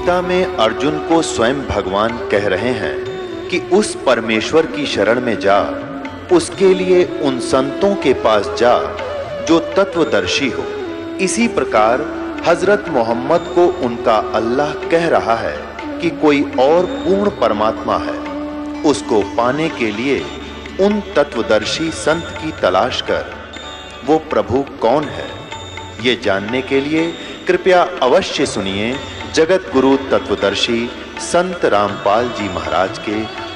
गीता में अर्जुन को स्वयं भगवान कह रहे हैं कि उस परमेश्वर की शरण में जा, उसके लिए उन संतों के पास जा जो तत्वदर्शी हो। इसी प्रकार हजरत मोहम्मद को उनका अल्लाह कह रहा है कि कोई और पूर्ण परमात्मा है। उसको पाने के लिए उन तत्वदर्शी संत की तलाश कर। वो प्रभु कौन है, ये जानने के लिए कृपया अवश्य सुनिए जगत गुरु तत्वदर्शी संत रामपाल जी महाराज के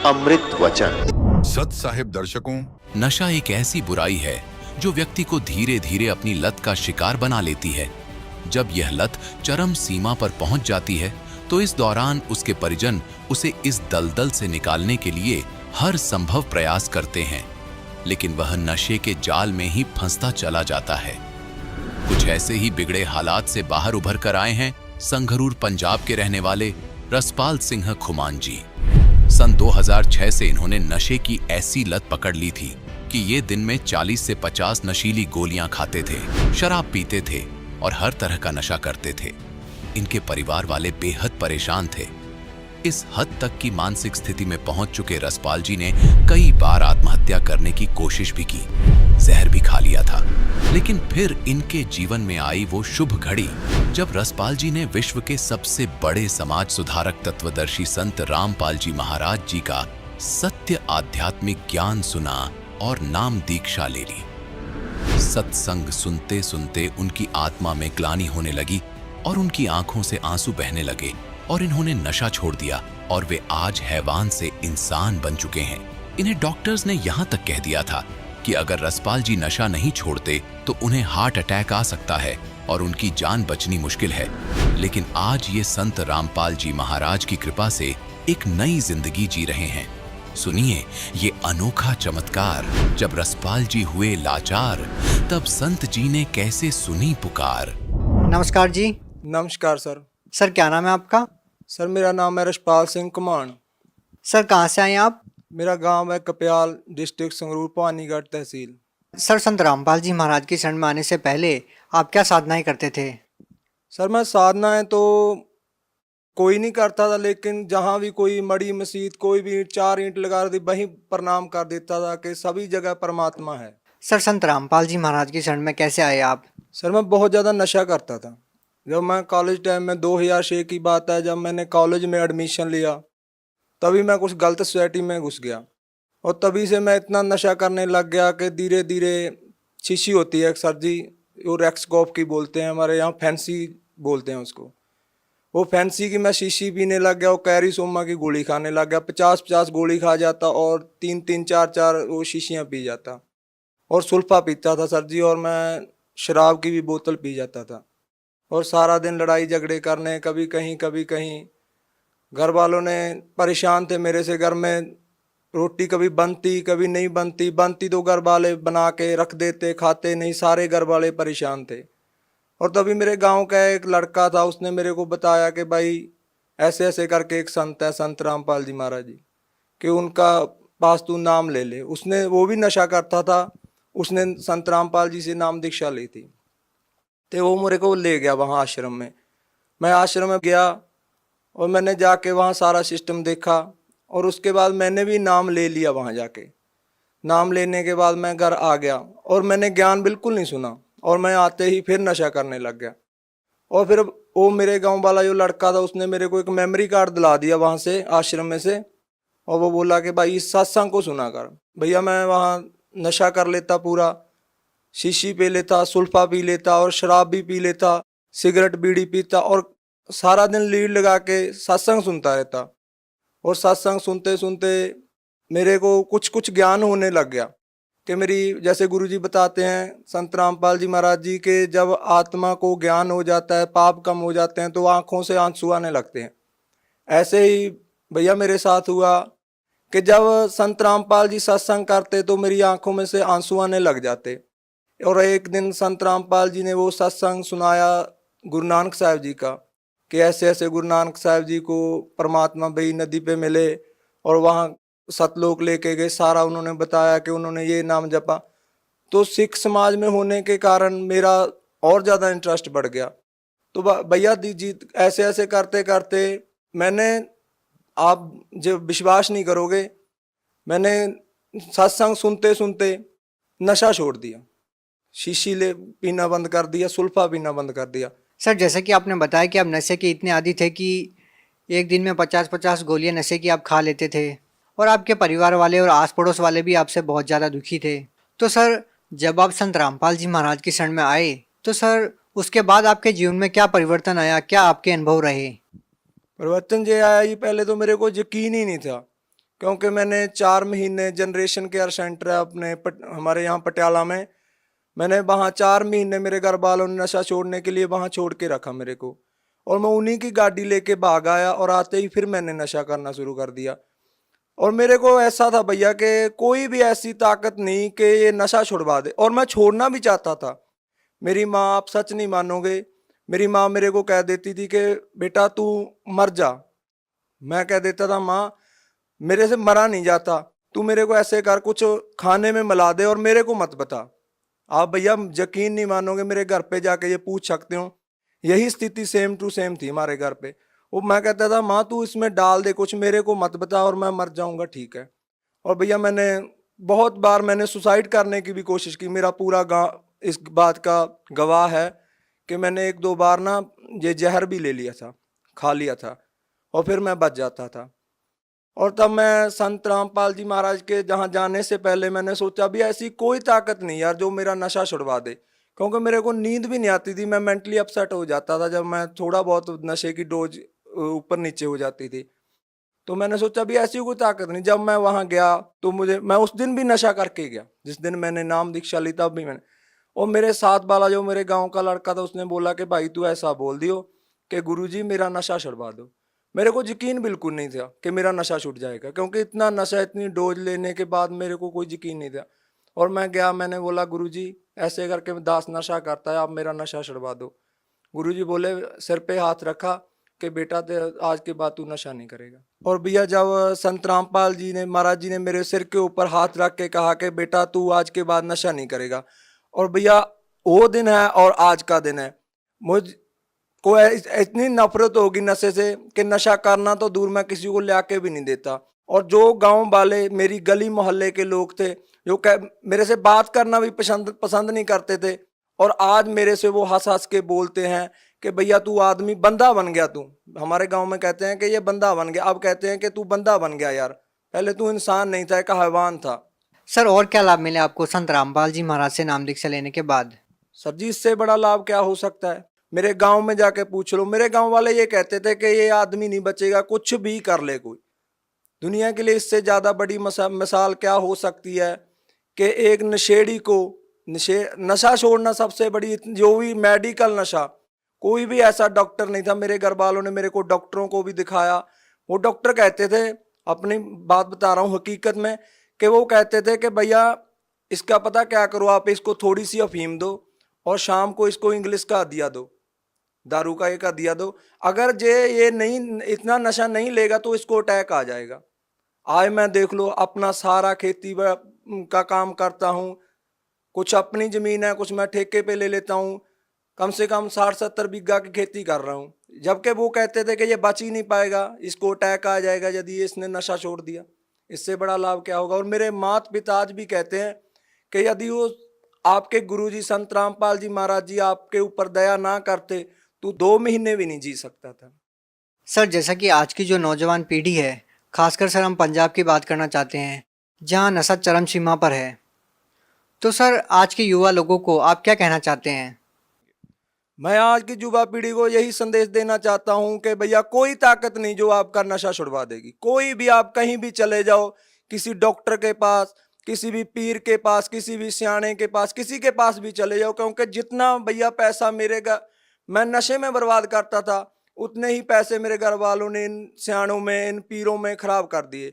अमृत वचन। सत साहिब दर्शकों, नशा एक ऐसी बुराई है जो व्यक्ति को धीरे धीरे अपनी लत का शिकार बना लेती है। जब यह लत चरम सीमा पर पहुंच जाती है तो इस दौरान उसके परिजन उसे इस दलदल से निकालने के लिए हर संभव प्रयास करते हैं, लेकिन वह नशे के जाल में ही फंसता चला जाता है। कुछ ऐसे ही बिगड़े हालात से बाहर उभर कर आए हैं संगरूर पंजाब के रहने वाले रसपाल सिंह खुमान जी। सन 2006 से इन्होंने नशे की ऐसी लत पकड़ ली थी कि ये दिन में 40 से 50 नशीली गोलियां खाते थे, शराब पीते थे और हर तरह का नशा करते थे। इनके परिवार वाले बेहद परेशान थे। इस हद तक की मानसिक स्थिति में पहुंच चुके रसपाल जी ने कई बार आत्महत्या करने की कोशिश भी की, जहर भी खा लिया था। लेकिन फिर इनके जीवन में आई वो शुभ घड़ी जब रसपाल जी ने विश्व के सबसे बड़े समाज सुधारक तत्वदर्शी संत रामपाल जी महाराज जी का सत्य आध्यात्मिक ज्ञान सुना और नाम दीक्षा ले ली। सत्संग सुनते सुनते उनकी आत्मा में ग्लानि होने लगी और उनकी आंखों से आंसू बहने लगे और इन्होंने नशा छोड़ दिया और वे आज हैवान से इंसान बन चुके हैं। इन्हें डॉक्टर्स ने यहां तक कह दिया था कि अगर रसपाल जी नशा नहीं छोड़ते तो उन्हें हार्ट अटैक आ सकता है और उनकी जान बचनी मुश्किल है। लेकिन आज ये संत रामपाल जी महाराज की कृपा से एक नई जिंदगी जी रहे हैं। सुनिए ये अनोखा चमत्कार। जब रसपाल जी हुए लाचार तब संत जी ने कैसे सुनी पुकार। नमस्कार जी। नमस्कार सर। सर क्या नाम है आपका? सर मेरा नाम है रसपाल सिंह कुमान। सर कहाँ से आए आप? मेरा गांव है कप्याल, डिस्ट्रिक्ट संगरूर, पानीगढ़ तहसील। सर संत रामपाल जी महाराज की शरण में आने से पहले आप क्या साधनाएं करते थे? सर मैं साधनाएं तो कोई नहीं करता था, लेकिन जहाँ भी कोई मड़ी मस्जिद कोई भी 4 ईंट लगा दी वहीं प्रणाम कर देता था कि सभी जगह परमात्मा है। सर संत रामपाल जी महाराज की शरण में कैसे आए आप? सर मैं बहुत ज़्यादा नशा करता था। जब मैं कॉलेज टाइम में 2006 की बात है, जब मैंने कॉलेज में एडमिशन लिया तभी मैं कुछ गलत सोसाइटी में घुस गया और तभी से मैं इतना नशा करने लग गया कि धीरे धीरे शीशी होती है सर जी, वो रेक्सकॉफ की बोलते हैं, हमारे यहाँ फैंसी बोलते हैं उसको। वो फैंसी की मैं शीशी पीने लग गया और कैरी सोमा की गोली खाने लग गया। 50-50 गोली खा जाता और 3-3 4-4 वो शीशियाँ पी जाता और सुल्फा पीता था सर जी, और मैं शराब की भी बोतल पी जाता था और सारा दिन लड़ाई झगड़े करने, कभी कहीं। घर वालों ने परेशान थे मेरे से। घर में रोटी कभी बनती कभी नहीं बनती तो घर वाले बना के रख देते, खाते नहीं, सारे घर वाले परेशान थे। और तभी मेरे गांव का एक लड़का था, उसने मेरे को बताया कि भाई ऐसे ऐसे करके एक संत है, संत रामपाल जी महाराज जी, कि उनका पास तू नाम ले ले। उसने, वो भी नशा करता था, उसने संत रामपाल जी से नाम दीक्षा ली थी, तो वो मेरे को ले गया वहाँ आश्रम में। मैं आश्रम में गया और मैंने जाके वहाँ सारा सिस्टम देखा और उसके बाद मैंने भी नाम ले लिया वहाँ जाके। नाम लेने के बाद मैं घर आ गया और मैंने ज्ञान बिल्कुल नहीं सुना और मैं आते ही फिर नशा करने लग गया। और फिर वो मेरे गांव वाला जो लड़का था उसने मेरे को एक मेमोरी कार्ड दिला दिया वहाँ से, आश्रम में से, और वो बोला कि भाई इस सत्संग को सुना कर। भैया मैं वहाँ नशा कर लेता, पूरा शीशी पी लेता, सुल्फा पी लेता और शराब भी पी लेता, सिगरेट बीड़ी पीता और सारा दिन लीड लगा के सत्संग सुनता रहता। और सत्संग सुनते सुनते मेरे को कुछ ज्ञान होने लग गया कि मेरी, जैसे गुरुजी बताते हैं संत रामपाल जी महाराज जी के, जब आत्मा को ज्ञान हो जाता है, पाप कम हो जाते हैं तो आँखों से आंसू आने लगते हैं। ऐसे ही भैया मेरे साथ हुआ कि जब संत रामपाल जी सत्संग करते तो मेरी आंखों में से आंसू आने लग जाते। और एक दिन संत रामपाल जी ने वो सत्संग सुनाया गुरु नानक साहब जी का, कि ऐसे ऐसे गुरु नानक साहब जी को परमात्मा बई नदी पे मिले और वहाँ सतलोक लेके गए। सारा उन्होंने बताया कि उन्होंने ये नाम जपा। तो सिख समाज में होने के कारण मेरा और ज़्यादा इंटरेस्ट बढ़ गया तो भैया जी ऐसे ऐसे करते करते मैंने, आप जो विश्वास नहीं करोगे, मैंने सत्संग सुनते सुनते नशा छोड़ दिया। शीशी ले पीना बंद कर दिया, सुल्फा पीना बंद कर दिया। सर जैसे कि आपने बताया कि आप नशे के इतने आदी थे कि एक दिन में 50-50 गोलियां नशे की आप खा लेते थे और आपके परिवार वाले और आस पड़ोस वाले भी आपसे बहुत ज़्यादा दुखी थे। तो सर जब आप संत रामपाल जी महाराज की शरण में आए तो सर उसके बाद आपके जीवन में क्या परिवर्तन आया, क्या आपके अनुभव रहे? परिवर्तन जो आया, ये पहले तो मेरे को यकीन ही नहीं था, क्योंकि मैंने 4 महीने जनरेशन केयर सेंटर है अपने हमारे यहाँ पटियाला में, मैंने वहाँ 4 महीने मेरे घर वालों ने नशा छोड़ने के लिए वहाँ छोड़ के रखा मेरे को, और मैं उन्हीं की गाड़ी लेके भाग आया और आते ही फिर मैंने नशा करना शुरू कर दिया। और मेरे को ऐसा था भैया कि कोई भी ऐसी ताकत नहीं कि ये नशा छुड़वा दे, और मैं छोड़ना भी चाहता था। मेरी माँ, आप सच नहीं मानोगे, मेरी माँ मेरे को कह देती थी कि बेटा तू मर जा। मैं कह देता था माँ मेरे से मरा नहीं जाता, तू मेरे को ऐसे कर, कुछ खाने में मिला दे और मेरे को मत बता। आप भैया यकीन नहीं मानोगे, मेरे घर पे जाके ये पूछ सकते हो, यही स्थिति सेम टू सेम थी हमारे घर पे। वो मैं कहता था माँ तू इसमें डाल दे कुछ, मेरे को मत बता और मैं मर जाऊंगा, ठीक है। और भैया मैंने बहुत बार मैंने सुसाइड करने की भी कोशिश की, मेरा पूरा गाँव इस बात का गवाह है कि मैंने 1-2 बार ना ये जहर भी ले लिया था, खा लिया था, और फिर मैं बच जाता था। और तब मैं संत रामपाल जी महाराज के जहाँ जाने से पहले मैंने सोचा भी ऐसी कोई ताकत नहीं यार जो मेरा नशा छुड़वा दे, क्योंकि मेरे को नींद भी नहीं आती थी, मैं मेंटली अपसेट हो जाता था जब मैं थोड़ा बहुत नशे की डोज ऊपर नीचे हो जाती थी। तो मैंने सोचा भी ऐसी कोई ताकत नहीं। जब मैं वहाँ गया तो मैं उस दिन भी नशा करके गया, जिस दिन मैंने नाम दीक्षा ली तब भी मैंने, और मेरे साथ वाला जो मेरे गाँव का लड़का था उसने बोला कि भाई तू ऐसा बोल दियो कि गुरुजी मेरा नशा छुड़वा दो। मेरे को यकीन बिल्कुल नहीं था कि मेरा नशा छूट जाएगा, क्योंकि इतना नशा, इतनी डोज लेने के बाद मेरे को कोई यकीन नहीं था। और मैं गया, मैंने बोला गुरुजी ऐसे करके दास नशा करता है, आप मेरा नशा छुड़वा दो। गुरुजी बोले, सिर पे हाथ रखा कि बेटा आज के बाद तू नशा नहीं करेगा। और भैया जब संत रामपाल जी ने, महाराज जी ने मेरे सिर के ऊपर हाथ रख के कहा कि बेटा तू आज के बाद नशा नहीं करेगा, और भैया वो दिन है और आज का दिन है, मुझ को इतनी नफरत होगी नशे से कि नशा करना तो दूर, मैं किसी को ले आके भी नहीं देता। और जो गांव वाले, मेरी गली मोहल्ले के लोग थे जो मेरे से बात करना भी पसंद नहीं करते थे, और आज मेरे से वो हंस हंस के बोलते हैं कि भैया तू आदमी बंदा बन गया, तू हमारे गांव में कहते हैं कि ये बंदा बन गया, अब कहते हैं कि तू बंदा बन गया यार, पहले तू इंसान नहीं था, एक हैवान था। सर और क्या लाभ मिले आपको संत रामपाल जी महाराज से नाम दीक्षा लेने के बाद? सर जी इससे बड़ा लाभ क्या हो सकता है, मेरे गांव में जाके पूछ लो, मेरे गांव वाले ये कहते थे कि ये आदमी नहीं बचेगा, कुछ भी कर ले कोई। दुनिया के लिए इससे ज्यादा बड़ी मिसाल क्या हो सकती है कि एक नशेड़ी को नशा छोड़ना सबसे बड़ी, जो भी मेडिकल नशा, कोई भी ऐसा डॉक्टर नहीं था। मेरे घर वालों ने मेरे को डॉक्टरों को भी दिखाया, वो डॉक्टर कहते थे, अपनी बात बता रहा हूँ हकीकत में, कि वो कहते थे कि भैया इसका पता क्या करो, आप इसको थोड़ी सी अफीम दो और शाम को इसको इंग्लिश का दिया दो, दारू का एक दिया दो, अगर ये नहीं, इतना नशा नहीं लेगा तो इसको अटैक आ जाएगा। आज मैं देख लो अपना सारा खेती का काम करता हूँ, कुछ अपनी जमीन है, कुछ मैं ठेके पे ले लेता हूँ, कम से कम 60-70 बीघा की खेती कर रहा हूँ, जबकि वो कहते थे कि ये बच ही नहीं पाएगा, इसको अटैक आ जाएगा यदि इसने नशा छोड़ दिया। इससे बड़ा लाभ क्या होगा। और मेरे माता पिता आज भी कहते हैं कि यदि वो आपके गुरुजी संत रामपाल जी महाराज जी आपके ऊपर दया ना करते तो 2 महीने भी नहीं जी सकता था। सर जैसा कि आज की जो नौजवान पीढ़ी है, खासकर सर हम पंजाब की बात करना चाहते हैं जहां नशा चरम सीमा पर है, तो सर आज के युवा लोगों को आप क्या कहना चाहते हैं? मैं आज की युवा पीढ़ी को यही संदेश देना चाहता हूं कि भैया कोई ताकत नहीं जो आपका नशा छुड़वा देगी। कोई भी, आप कहीं भी चले जाओ, किसी डॉक्टर के पास, किसी भी पीर के पास, किसी भी सियाने के पास, किसी के पास भी चले जाओ, क्योंकि जितना भैया पैसा मैं नशे में बर्बाद करता था, उतने ही पैसे मेरे घर वालों ने इन सियानों में, इन पीरों में खराब कर दिए,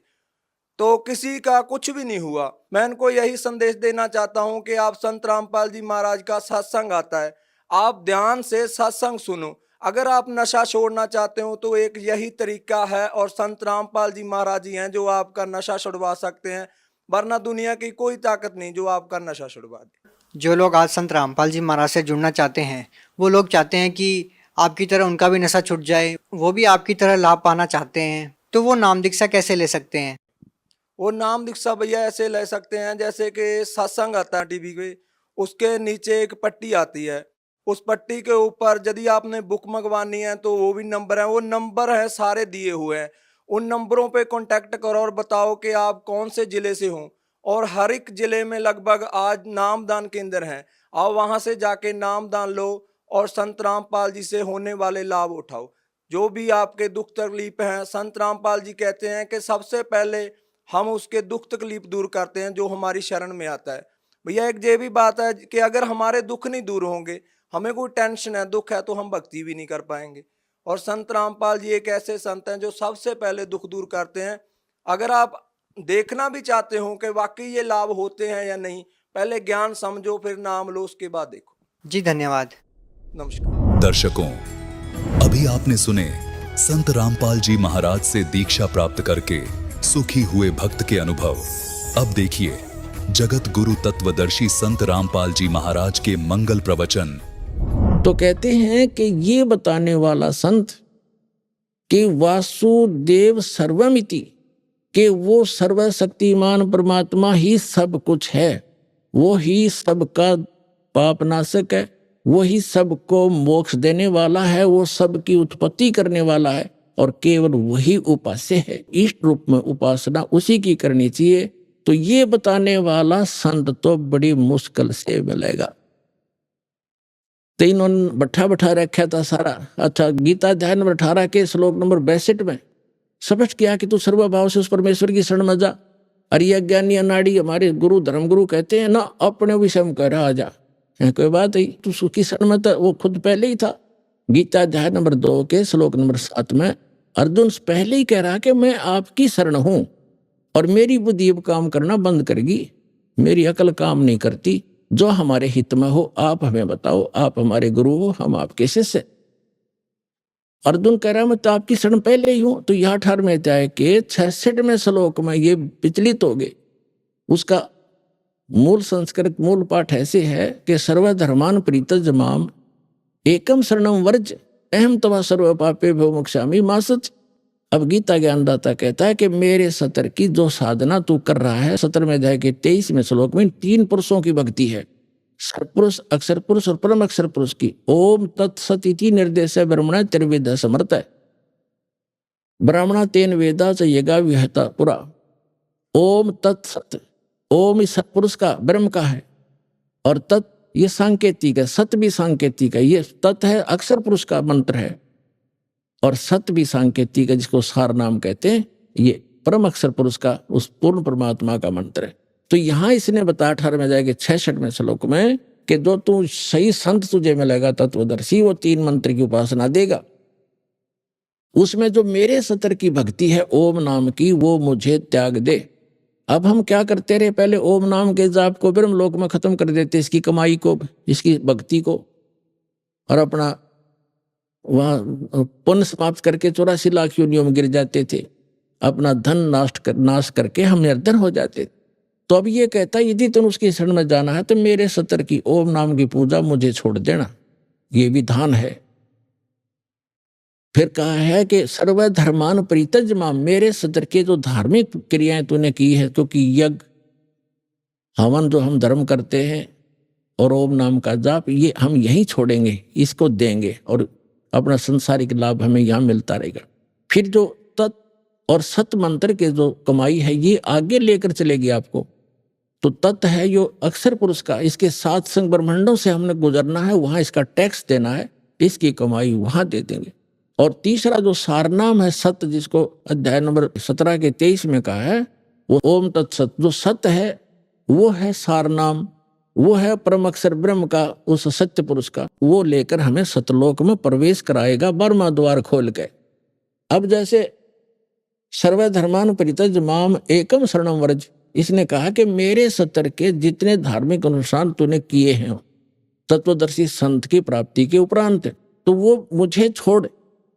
तो किसी का कुछ भी नहीं हुआ। मैं इनको यही संदेश देना चाहता हूं कि आप संत रामपाल जी महाराज का सत्संग आता है, आप ध्यान से सत्संग सुनो। अगर आप नशा छोड़ना चाहते हो तो एक यही तरीका है, और संत रामपाल जी महाराज जी हैं जो आपका नशा छुड़वा सकते हैं, वरना दुनिया की कोई ताकत नहीं जो आपका नशा छुड़वा दे। जो लोग आज संत रामपाल जी महाराज से जुड़ना चाहते हैं, वो लोग चाहते हैं कि आपकी तरह उनका भी नशा छूट जाए, वो भी आपकी तरह लाभ पाना चाहते हैं, तो वो नाम दीक्षा कैसे ले सकते हैं? वो नाम दीक्षा भैया ऐसे ले सकते हैं जैसे कि सत्संग आता है टीवी पे, उसके नीचे एक पट्टी आती है, उस पट्टी के ऊपर यदि आपने बुक मंगवानी है तो वो भी नंबर है, वो नंबर है सारे दिए हुए हैं। उन नंबरों पे कांटेक्ट करो और बताओ कि आप कौन से जिले से हो, और हर एक जिले में लगभग आज नामदान केंद्र हैं। आप वहां से जाके नामदान लो और संत रामपाल जी से होने वाले लाभ उठाओ। जो भी आपके दुख तकलीफ हैं, संत रामपाल जी कहते हैं कि सबसे पहले हम उसके दुख तकलीफ दूर करते हैं जो हमारी शरण में आता है। भैया एक ये भी बात है कि अगर हमारे दुख नहीं दूर होंगे, हमें कोई टेंशन है, दुख है, तो हम भक्ति भी नहीं कर पाएंगे। और संत रामपाल जी एक ऐसे संत हैं जो सबसे पहले दुख दूर करते हैं। अगर आप देखना भी चाहते हो कि वाकई ये लाभ होते हैं या नहीं, पहले ज्ञान समझो, फिर नाम लो, उसके बाद देखो। जी धन्यवाद। नमस्कार दर्शकों, अभी आपने सुने संत रामपाल जी महाराज से दीक्षा प्राप्त करके सुखी हुए भक्त के अनुभव। अब देखिए जगत गुरु तत्वदर्शी संत रामपाल जी महाराज के मंगल प्रवचन। तो कहते हैं कि ये बताने वाला संत कि वासुदेव सर्वमिति, कि वो सर्वशक्तिमान परमात्मा ही सब कुछ है, वो ही सबका पाप नाशक है, वो ही सबको मोक्ष देने वाला है, वो सबकी उत्पत्ति करने वाला है, और केवल वही उपास्य है। इष्ट रूप में उपासना उसी की करनी चाहिए। तो ये बताने वाला संत तो बड़ी मुश्किल से मिलेगा। तो इन्होंने बैठा रखा था सारा। अच्छा, गीता अध्याय नंबर 18 के श्लोक नंबर 62 में स्पष्ट किया कि तू सर्वभाव से उस परमेश्वर की शरण में जा। अरे अज्ञानी अनाड़ी हमारे गुरु धर्मगुरु कहते हैं ना, अपने विषय में कह रहा आ जा, कोई बात नहीं, तू सुखी शरण में था, वो खुद पहले ही था। गीता अध्याय नंबर 2 के श्लोक नंबर 7 में अर्जुन पहले ही कह रहा कि मैं आपकी शरण हूं और मेरी बुद्धि अब काम करना बंद करेगी, मेरी अकल काम नहीं करती, जो हमारे हित में हो आप हमें बताओ, आप हमारे गुरु हो, हम आपके शिष्य। अर्जुन कह रहा मैं तो आपकी शरण पहले ही हूं। तो यह 18वें अध्याय के 66वें श्लोक में ये विचलित हो गए। उसका मूल संस्कृत मूल पाठ ऐसे है कि सर्वधर्मान परित्यज्य माम एकम शरणम वर्ज अहम तवा सर्व पापे भो मोक्षामि मा सच। अब गीता ज्ञानदाता कहता है कि मेरे सतर की जो साधना तू कर रहा है, 17वें अध्याय के 23वें श्लोक में 3 पुरुषों की भक्ति है, सत्पुरुष, अक्षर पुरुष और परम अक्षर पुरुष की। ओम तत्सत इति निर्देश ब्रह्मणा त्रिवेद समर्थ है। ब्राह्मणा तेन वेदा च यगा विहता पुरा। ओम तत्सत, ओम इस सत्पुरुष का ब्रह्म का है, और तत् ये सांकेतिक है, सत भी सांकेतिक है। ये तत् है अक्षर पुरुष का मंत्र है, और सत भी सांकेतिक है, जिसको सार नाम कहते हैं। ये परम अक्षर पुरुष का, उस पूर्ण परमात्मा का मंत्र है। तो यहां इसने बताया 18वें अध्याय के 66वें श्लोक में कि जो तू सही संत तुझे मिलेगा तत्वदर्शी, वो 3 मंत्र की उपासना देगा। उसमें जो मेरे सतर की भक्ति है ओम नाम की, वो मुझे त्याग दे। अब हम क्या करते रहे, पहले ओम नाम के जाप को ब्रह्म लोक में खत्म कर देते, इसकी कमाई को, इसकी भक्ति को, और अपना वहां पुण्य समाप्त करके 84 लाख योनियों में गिर जाते थे, अपना धन नाश करके हम निर्धन हो जाते। तो अब ये कहता है यदि तुम उसकी शरण में जाना है तो मेरे सतर की ओम नाम की पूजा मुझे छोड़ देना, ये विधान है। फिर कहा है कि सर्वधर्मान परित्यज्य माम, मेरे सतर के जो धार्मिक क्रियाएं तूने की है, क्योंकि यज्ञ हवन जो हम धर्म करते हैं और ओम नाम का जाप, ये हम यही छोड़ेंगे, इसको देंगे, और अपना संसारिक लाभ हमें यहाँ मिलता रहेगा। फिर जो तत् और सत मंत्र के जो कमाई है, ये आगे लेकर चलेगी आपको। तो तत् है जो अक्षर पुरुष का, इसके 7 संग ब्रह्मांडों से हमने गुजरना है, वहां इसका टैक्स देना है, इसकी कमाई वहां दे देंगे। और तीसरा जो सारनाम है सत, जिसको अध्याय नंबर 17 के 23 में कहा है, वो ओम तत्सत, जो सत है वो है सारनाम, वो है परम अक्षर ब्रह्म का, उस सत्य पुरुष का, वो लेकर हमें सतलोक में प्रवेश कराएगा 12वां द्वार खोल के। अब जैसे सर्वधर्मान परित्यज्य माम एकम शरणम व्रज, इसने कहा कि मेरे सतर के जितने धार्मिक अनुष्ठान तूने किए हैं तत्वदर्शी संत की प्राप्ति के उपरांत, तो वो मुझे छोड़,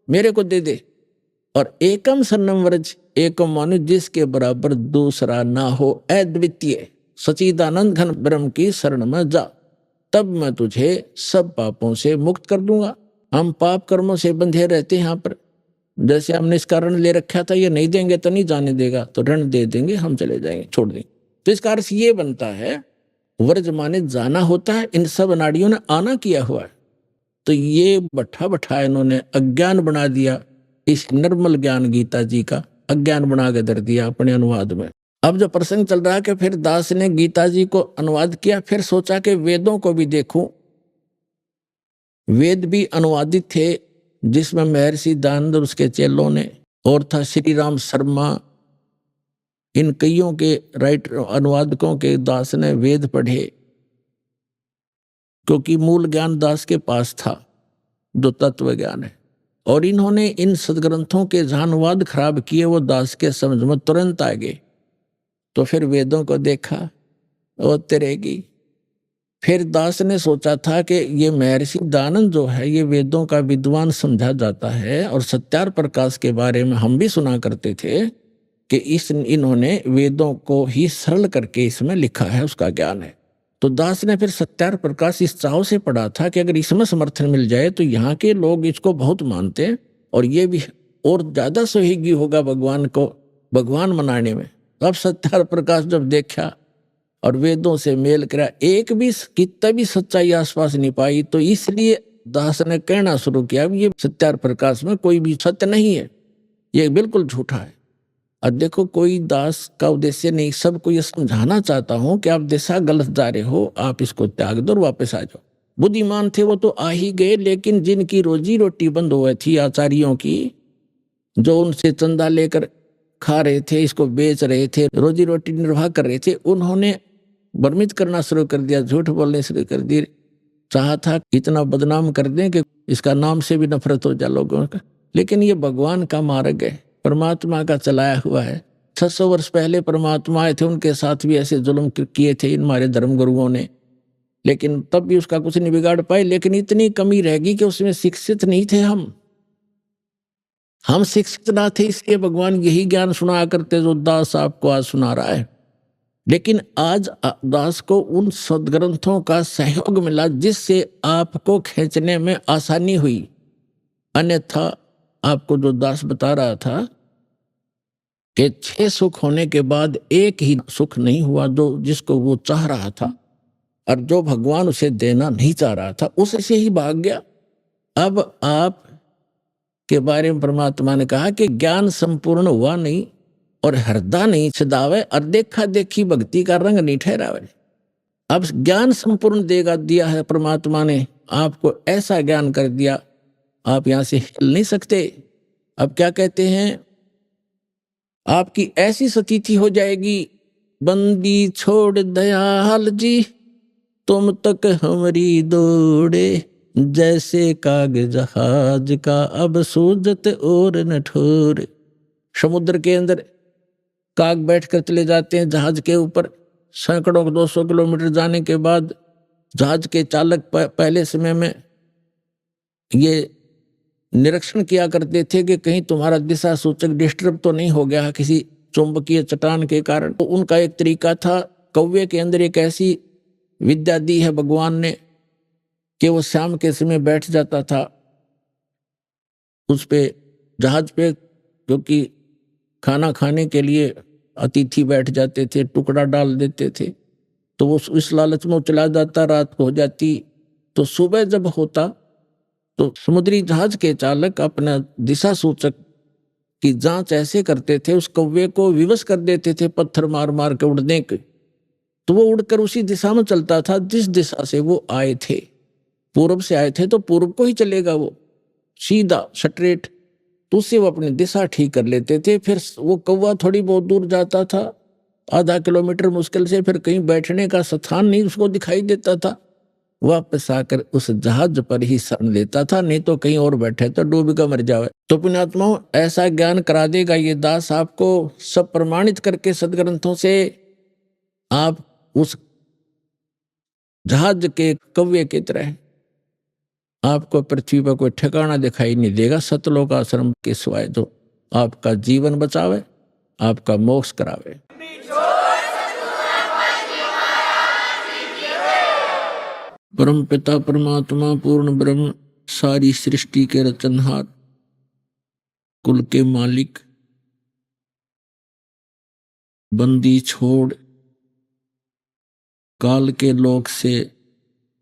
मेरे को दे दे। और एकम शरणम व्रज, एकम मानो जिसके बराबर दूसरा ना हो, अद्वितीय सच्चिदानंद घन ब्रह्म की शरण में जा, तब मैं तुझे सब पापों से मुक्त कर दूंगा। हम पाप कर्मों से बंधे रहते हैं यहाँ पर। जैसे हमने इसका ऋण ले रखा था, ये नहीं देंगे तो नहीं जाने देगा, तो ऋण दे देंगे, हम चले जाएंगे, छोड़ देंगे। तो इसका अर्थ ये बनता है वर्ज माने जाना होता है, इन सब नाड़ियों ने आना किया हुआ है। तो ये बैठा इन्होंने अज्ञान बना दिया, इस निर्मल ज्ञान गीता जी का अज्ञान बना के धर दिया अपने अनुवाद में। अब जो प्रसंग चल रहा है कि फिर दास ने गीता जी को अनुवाद किया, फिर सोचा कि वेदों को भी देखूं। वेद भी अनुवादित थे, जिसमें महर्षि दयानंद और उसके चेलों ने, और था श्री राम शर्मा, इन कईयों के राइटर अनुवादकों के दास ने वेद पढ़े, क्योंकि मूल ज्ञान दास के पास था जो तत्व ज्ञान है। और इन्होंने इन सदग्रंथों के जहां अनुवाद खराब किए वो दास के समझ में तुरंत आ गए। तो फिर वेदों को देखा, वो तिरेगी। फिर दास ने सोचा था कि ये महर्षि दयानंद जो है ये वेदों का विद्वान समझा जाता है, और सत्यार प्रकाश के बारे में हम भी सुना करते थे कि इन्होंने वेदों को ही सरल करके इसमें लिखा है, उसका ज्ञान है। तो दास ने फिर सत्यार प्रकाश इस चाव से पढ़ा था कि अगर इसमें समर्थन मिल जाए तो यहाँ के लोग इसको बहुत मानते हैं, और ये भी और ज्यादा सहयोगी होगा भगवान को भगवान मनाने में। अब सत्यार प्रकाश जब देखा और वेदों से मेल करा, एक भी कितना भी सच्चाई आसपास नहीं पाई, तो इसलिए दास ने कहना शुरू किया ये सत्यार प्रकाश में कोई भी सत्य नहीं है, ये बिल्कुल झूठा है। और देखो, कोई दास का उद्देश्य नहीं, सबको ये समझाना चाहता हूं कि आप दिशा गलत जा रहे हो, आप इसको त्याग दो और वापस आ जाओ। बुद्धिमान थे वो तो आ ही गए, लेकिन जिनकी रोजी रोटी बंद हो गई थी आचार्यों की, जो उनसे चंदा लेकर खा रहे थे, इसको बेच रहे थे, रोजी रोटी निर्वाह कर रहे थे, उन्होंने भ्रमित करना शुरू कर दिया, झूठ बोलने शुरू कर दिए। चाहा था इतना बदनाम कर दें कि इसका नाम से भी नफरत हो जाए लोगों का। लेकिन ये भगवान का मार्ग है, परमात्मा का चलाया हुआ है। 600 वर्ष पहले परमात्मा आए थे, उनके साथ भी ऐसे जुल्म किए थे हमारे धर्म गुरुओं ने, लेकिन तब भी उसका कुछ नहीं बिगाड़ पाए। लेकिन इतनी कमी रहेगी कि उसमें शिक्षित नहीं थे हम शिक्षित ना थे, इसलिए भगवान यही ज्ञान सुनाया करते जो दास आपको आज सुना रहा है। लेकिन आज दास को उन सदग्रंथों का सहयोग मिला जिससे आपको खींचने में आसानी हुई। अन्यथा आपको जो दास बता रहा था कि 6 सुख होने के बाद एक ही सुख नहीं हुआ जो जिसको वो चाह रहा था, और जो भगवान उसे देना नहीं चाह रहा था उससे ही भाग गया। अब आप के बारे में परमात्मा ने कहा कि ज्ञान संपूर्ण हुआ नहीं और हृदय नहीं छिदावे, और देखा देखी भक्ति का रंग नहीं ठहरावे। अब ज्ञान संपूर्ण दिया है परमात्मा ने, आपको ऐसा ज्ञान कर दिया आप यहां से हिल नहीं सकते। अब क्या कहते हैं, आपकी ऐसी स्थिति हो जाएगी, बंदी छोड़ दयाल जी तुम तक हमारी दौड़े, जैसे काग जहाज का अब सूजत और न ठोरे। समुद्र के अंदर काग बैठ कर चले जाते हैं जहाज के ऊपर, सैकड़ों 200 किलोमीटर जाने के बाद जहाज के चालक पहले समय में ये निरीक्षण किया करते थे कि कहीं तुम्हारा दिशा सूचक डिस्टर्ब तो नहीं हो गया किसी चुंबकीय चट्टान के कारण। तो उनका एक तरीका था, कौवे के अंदर एक ऐसी विद्या दी है भगवान ने कि वो शाम के समय बैठ जाता था उस पे जहाज पे, क्योंकि खाना खाने के लिए अतिथि बैठ जाते थे, टुकड़ा डाल देते थे, तो वो इस लालच में चला जाता, रात को हो जाती। तो सुबह जब होता तो समुद्री जहाज के चालक अपना दिशा सूचक की जांच ऐसे करते थे, उस कौवे को विवश कर देते थे पत्थर मार मार के उड़ने के, तो वो उड़कर उसी दिशा में चलता था जिस दिशा से वो आए थे। पूर्व से आए थे तो पूर्व को ही चलेगा वो सीधा स्ट्रेट, तो उससे वो अपनी दिशा ठीक कर लेते थे। फिर वो कौवा थोड़ी बहुत दूर जाता था, आधा किलोमीटर मुश्किल से, फिर कहीं बैठने का स्थान नहीं उसको दिखाई देता था, वापस आकर उस जहाज पर ही शरण लेता था, नहीं तो कहीं और बैठे तो डूब कर मर जावे। तो पुण्यात्माओं, ऐसा ज्ञान करा देगा ये दास आपको, सब प्रमाणित करके सदग्रंथों से आप उस जहाज के कौवे की तरह आपको पृथ्वी पर कोई ठिकाना दिखाई नहीं देगा सतलोक आश्रम के सिवाय, जो आपका जीवन बचावे, आपका मोक्ष करावे। परम पिता परमात्मा पूर्ण ब्रह्म सारी सृष्टि के रचनहार, कुल के मालिक, बंदी छोड़, काल के लोक से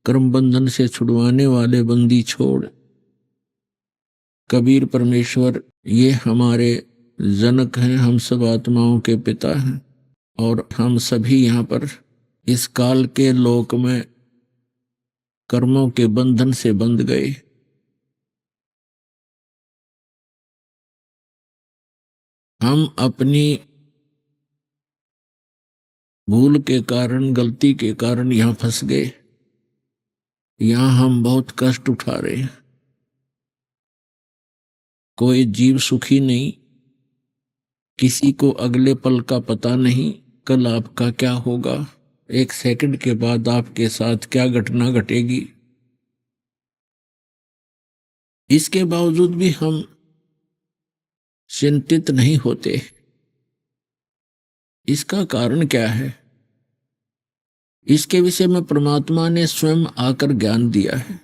कर्म बंधन से छुड़वाने वाले बंदी छोड़, कबीर परमेश्वर ये हमारे जनक हैं, हम सब आत्माओं के पिता हैं और हम सभी यहाँ पर इस काल के लोक में कर्मों के बंधन से बंध गए। हम अपनी भूल के कारण, गलती के कारण यहाँ फंस गए। यहाँ हम बहुत कष्ट उठा रहे हैं। कोई जीव सुखी नहीं, किसी को अगले पल का पता नहीं कल आपका क्या होगा, एक सेकंड के बाद आपके साथ क्या घटना घटेगी। इसके बावजूद भी हम चिंतित नहीं होते। इसका कारण क्या है? इसके विषय में परमात्मा ने स्वयं आकर ज्ञान दिया है।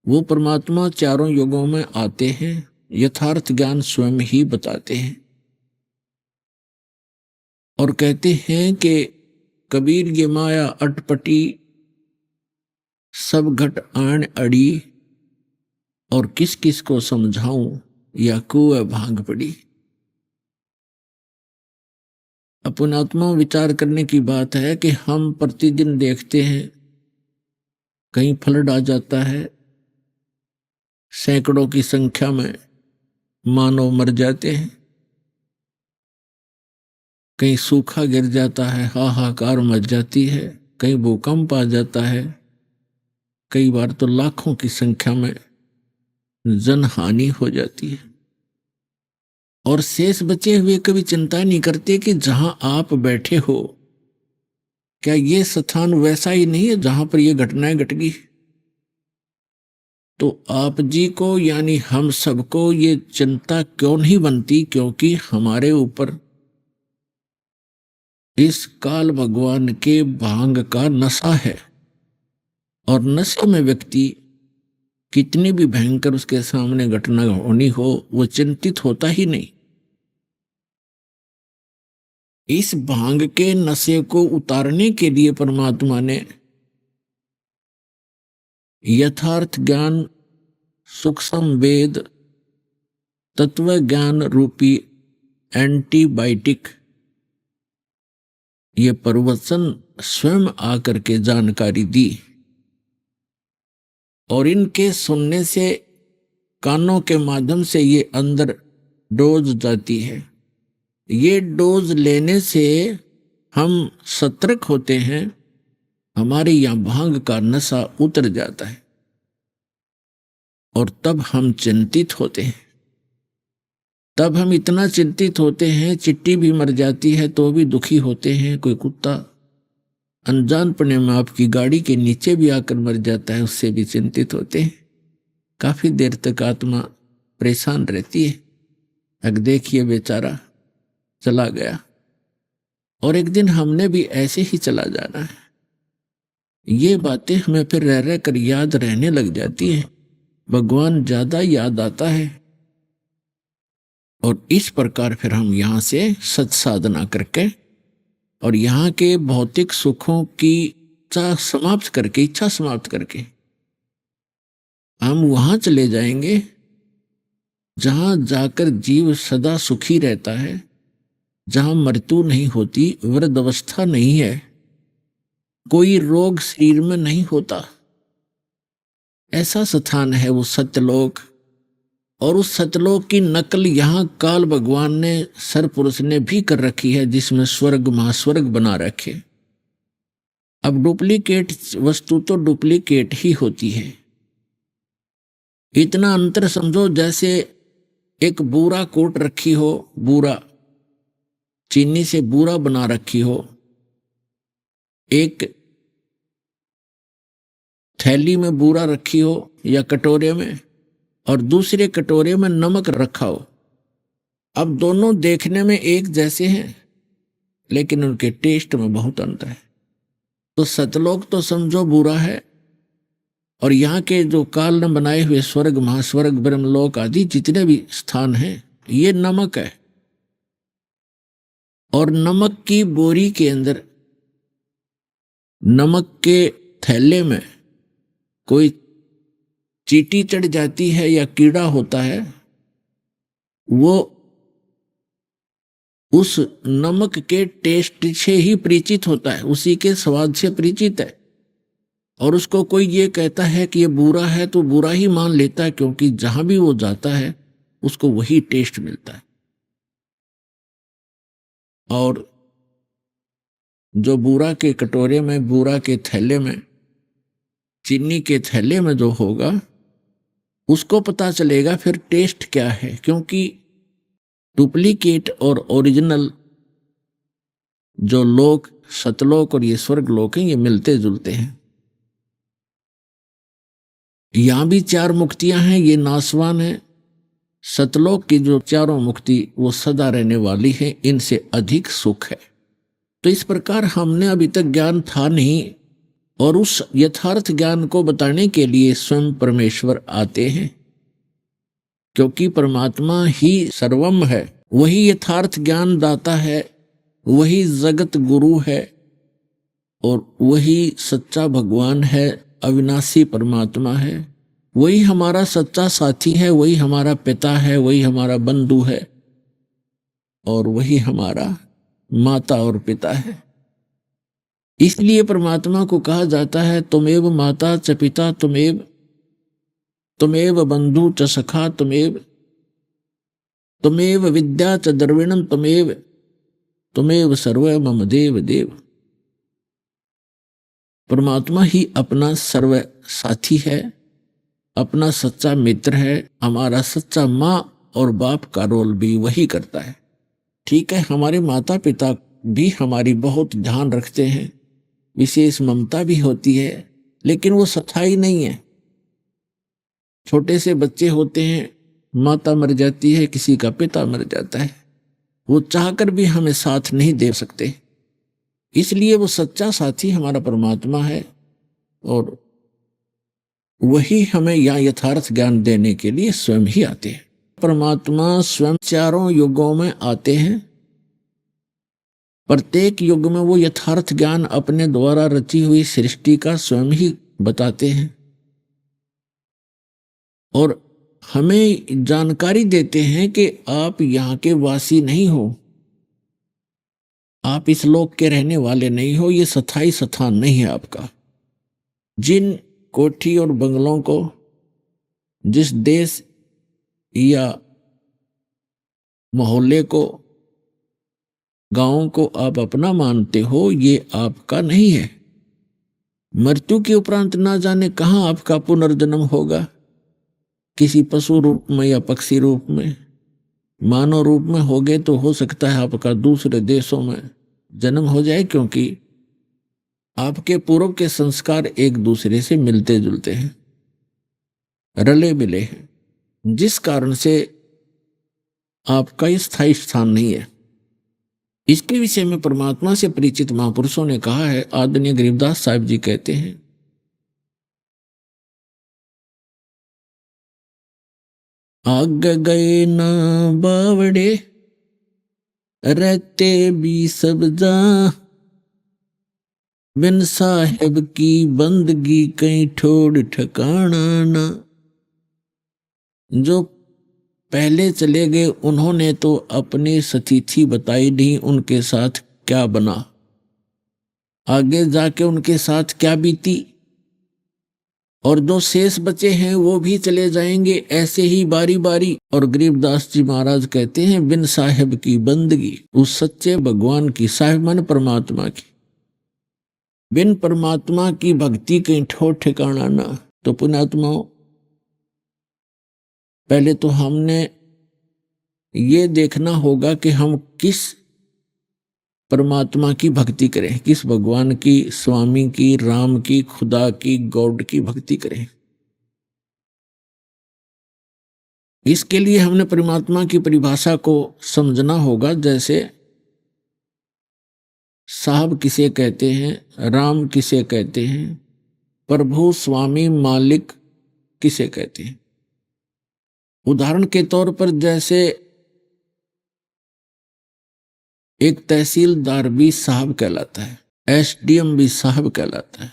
वो परमात्मा चारों युगों में आते हैं, यथार्थ ज्ञान स्वयं ही बताते हैं और कहते हैं कि कबीर ये माया अटपटी, सब घट आन अड़ी, और किस किस को समझाऊं या कुएं भांग पड़ी। अपन आत्मा विचार करने की बात है कि हम प्रतिदिन देखते हैं कहीं फ्लड आ जाता है, सैकड़ों की संख्या में मानव मर जाते हैं, कहीं सूखा गिर जाता है, हाहाकार मच जाती है, कहीं भूकंप आ जाता है, कई बार तो लाखों की संख्या में जनहानि हो जाती है। और शेष बचे हुए कभी चिंता नहीं करते कि जहां आप बैठे हो क्या ये स्थान वैसा ही नहीं है जहां पर ये घटनाएं घट गई। तो आप जी को यानी हम सबको ये चिंता क्यों नहीं बनती? क्योंकि हमारे ऊपर इस काल भगवान के भांग का नशा है और नशे में व्यक्ति कितनी भी भयंकर उसके सामने घटना होनी हो वो चिंतित होता ही नहीं। इस भांग के नशे को उतारने के लिए परमात्मा ने यथार्थ ज्ञान, सूक्ष्म वेद, तत्व ज्ञान रूपी एंटीबायोटिक ये प्रवचन स्वयं आकर के जानकारी दी और इनके सुनने से कानों के माध्यम से ये अंदर डोज जाती है। ये डोज लेने से हम सतर्क होते हैं, हमारे यहाँ भांग का नशा उतर जाता है और तब हम चिंतित होते हैं। तब हम इतना चिंतित होते हैं, चिट्टी भी मर जाती है तो भी दुखी होते हैं। कोई कुत्ता अनजानपने में आपकी गाड़ी के नीचे भी आकर मर जाता है, उससे भी चिंतित होते हैं। काफी देर तक आत्मा परेशान रहती है। अब देखिए बेचारा चला गया और एक दिन हमने भी ऐसे ही चला जाना है। ये बातें हमें फिर रह रह कर याद रहने लग जाती है। भगवान ज्यादा याद आता है और इस प्रकार फिर हम यहाँ से सत साधना करके और यहाँ के भौतिक सुखों की इच्छा समाप्त करके हम वहां चले जाएंगे जहां जाकर जीव सदा सुखी रहता है, जहां मृत्यु नहीं होती, वृद्ध अवस्था नहीं है, कोई रोग शरीर में नहीं होता। ऐसा स्थान है वो सत्यलोक। और उस सत्यलोक की नकल यहाँ काल भगवान ने, सरपुरुष ने भी कर रखी है, जिसमें स्वर्ग महास्वर्ग बना रखे। अब डुप्लीकेट वस्तु तो डुप्लीकेट ही होती है। इतना अंतर समझो जैसे एक बूरा कोट रखी हो, बूरा चीनी से बूरा बना रखी हो, एक थैली में बूरा रखी हो या कटोरे में, और दूसरे कटोरे में नमक रखा हो। अब दोनों देखने में एक जैसे हैं लेकिन उनके टेस्ट में बहुत अंतर है। तो सतलोक तो समझो बुरा है और यहाँ के जो काल ने बनाए हुए स्वर्ग, महास्वर्ग, ब्रह्मलोक आदि जितने भी स्थान हैं, ये नमक है। और नमक की बोरी के अंदर, नमक के थैले में कोई चींटी चढ़ जाती है या कीड़ा होता है, वो उस नमक के टेस्ट से ही परिचित होता है, उसी के स्वाद से परिचित है। और उसको कोई ये कहता है कि ये बुरा है तो बुरा ही मान लेता है, क्योंकि जहां भी वो जाता है उसको वही टेस्ट मिलता है। और जो बूरा के कटोरे में, बूरा के थैले में, चीनी के थैले में जो होगा, उसको पता चलेगा फिर टेस्ट क्या है। क्योंकि डुप्लीकेट और ओरिजिनल जो लोक, सतलोक और ये स्वर्ग लोक हैं, ये मिलते जुलते हैं। यहां भी 4 मुक्तियां हैं, ये नासवान है। सतलोक की जो 4 मुक्ति वो सदा रहने वाली है, इनसे अधिक सुख है। तो इस प्रकार हमने अभी तक ज्ञान था नहीं, और उस यथार्थ ज्ञान को बताने के लिए स्वयं परमेश्वर आते हैं, क्योंकि परमात्मा ही सर्वम है, वही यथार्थ ज्ञान दाता है, वही जगत गुरु है, और वही सच्चा भगवान है, अविनाशी परमात्मा है। वही हमारा सच्चा साथी है, वही हमारा पिता है, वही हमारा बंधु है, और वही हमारा माता और पिता है। इसलिए परमात्मा को कहा जाता है तुमेव माता च पिता तुमेव बंधु च सखा तुमेव विद्या च द्रविणम तुमेव सर्व मम देव देव। परमात्मा ही अपना सर्व साथी है, अपना सच्चा मित्र है। हमारा सच्चा माँ और बाप का रोल भी वही करता है। ठीक है, हमारे माता पिता भी हमारी बहुत ध्यान रखते हैं, विशेष ममता भी होती है, लेकिन वो स्थायी नहीं है। छोटे से बच्चे होते हैं, माता मर जाती है, किसी का पिता मर जाता है, वो चाहकर भी हमें साथ नहीं दे सकते। इसलिए वो सच्चा साथी हमारा परमात्मा है, और वही हमें यहाँ यथार्थ ज्ञान देने के लिए स्वयं ही आते हैं। परमात्मा स्वयं 4 युगों में आते हैं। प्रत्येक युग में वो यथार्थ ज्ञान अपने द्वारा रची हुई सृष्टि का स्वयं ही बताते हैं, और हमें जानकारी देते हैं कि आप यहाँ के वासी नहीं हो, आप इस लोक के रहने वाले नहीं हो, ये स्थायी स्थान नहीं है आपका। जिन कोठी और बंगलों को, जिस देश या मोहल्ले को, गांव को आप अपना मानते हो, ये आपका नहीं है। मृत्यु के उपरांत ना जाने कहाँ आपका पुनर्जन्म होगा, किसी पशु रूप में या पक्षी रूप में, मानव रूप में होगे तो हो सकता है आपका दूसरे देशों में जन्म हो जाए, क्योंकि आपके पूर्व के संस्कार एक दूसरे से मिलते जुलते हैं, रले मिले हैं, जिस कारण से आपका स्थायी स्थान नहीं है। इसके विषय में परमात्मा से परिचित महापुरुषों ने कहा है। आदरणीय गरीबदास साहिब जी कहते हैं, आग गए ना बावड़े रहते भी सब जा, बिन साहेब की बंदगी कहीं ठोड़ ठिकाना ना। जो पहले चले गए उन्होंने तो अपनी स्थिति बताई नहीं, उनके साथ क्या बना, आगे जाके उनके साथ क्या बीती, और जो शेष बचे हैं वो भी चले जाएंगे ऐसे ही बारी बारी। और गरीबदास जी महाराज कहते हैं, बिन साहेब की बंदगी, उस सच्चे भगवान की, साहेब मन परमात्मा की, बिन परमात्मा की भक्ति कहीं ठोर ठिकाना ना। तो पुण्यात्माओं, पहले तो हमने ये देखना होगा कि हम किस परमात्मा की भक्ति करें, किस भगवान की, स्वामी की, राम की, खुदा की, गॉड की भक्ति करें। इसके लिए हमने परमात्मा की परिभाषा को समझना होगा। जैसे साहब किसे कहते हैं, राम किसे कहते हैं, प्रभु, स्वामी, मालिक किसे कहते हैं? उदाहरण के तौर पर जैसे एक तहसीलदार भी साहब कहलाता है, एसडीएम भी साहब कहलाता है,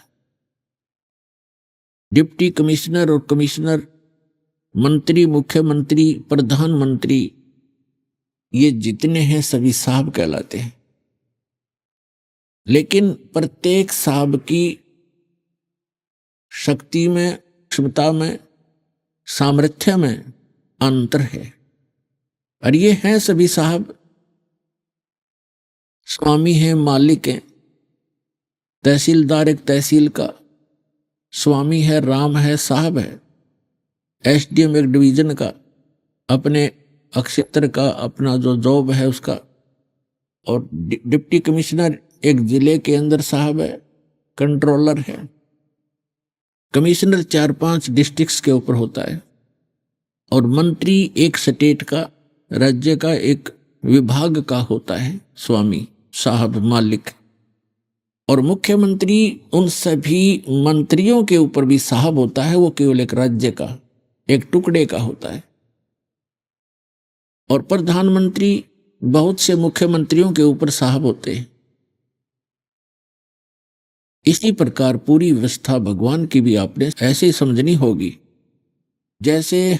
डिप्टी कमिश्नर और कमिश्नर, मंत्री, मुख्यमंत्री, प्रधानमंत्री, ये जितने हैं सभी साहब कहलाते हैं। लेकिन प्रत्येक साहब की शक्ति में, क्षमता में, सामर्थ्य में अंतर है। और ये हैं सभी साहब, स्वामी हैं, मालिक हैं। तहसीलदार एक तहसील का स्वामी है, राम है, साहब है। एसडीएम एक डिवीजन का, अपने क्षेत्र का, अपना जो जॉब है उसका। और डिप्टी कमिश्नर एक जिले के अंदर साहब है, कंट्रोलर है। कमिश्नर 4-5 डिस्ट्रिक्ट्स के ऊपर होता है। और मंत्री एक स्टेट का, राज्य का, एक विभाग का होता है स्वामी, साहब, मालिक। और मुख्यमंत्री उन सभी मंत्रियों के ऊपर भी साहब होता है, वो केवल एक राज्य का, एक टुकड़े का होता है। और प्रधानमंत्री बहुत से मुख्यमंत्रियों के ऊपर साहब होते हैं। इसी प्रकार पूरी व्यवस्था भगवान की भी आपने ऐसे ही समझनी होगी। जैसे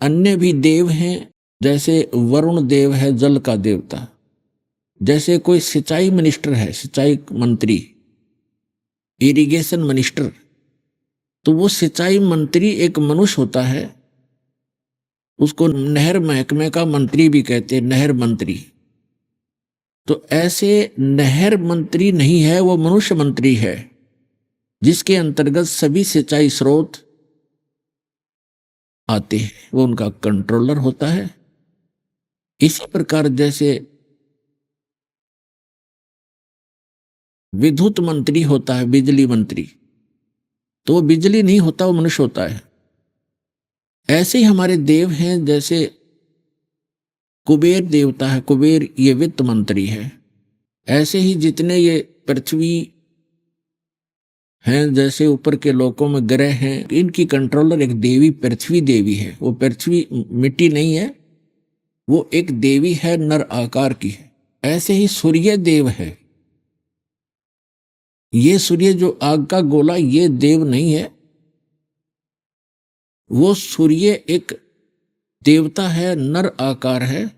अन्य भी देव हैं, जैसे वरुण देव है जल का देवता, जैसे कोई सिंचाई मिनिस्टर है, सिंचाई मंत्री, इरिगेशन मिनिस्टर, तो वो सिंचाई मंत्री एक मनुष्य होता है, उसको नहर महकमे का मंत्री भी कहते हैं, नहर मंत्री। तो ऐसे नहर मंत्री नहीं है, वो मनुष्य मंत्री है, जिसके अंतर्गत सभी सिंचाई स्रोत आते हैं, वो उनका कंट्रोलर होता है। इसी प्रकार जैसे विद्युत मंत्री होता है, बिजली मंत्री, तो वो बिजली नहीं होता, वो मनुष्य होता है। ऐसे ही हमारे देव हैं, जैसे कुबेर देवता है, कुबेर ये वित्त मंत्री है। ऐसे ही जितने ये पृथ्वी हैं, जैसे ऊपर के लोकों में ग्रह हैं, इनकी कंट्रोलर एक देवी पृथ्वी देवी है। वो पृथ्वी मिट्टी नहीं है, वो एक देवी है, नर आकार की है। ऐसे ही सूर्य देव है। ये सूर्य जो आग का गोला, ये देव नहीं है, वो सूर्य एक देवता है, नर आकार है,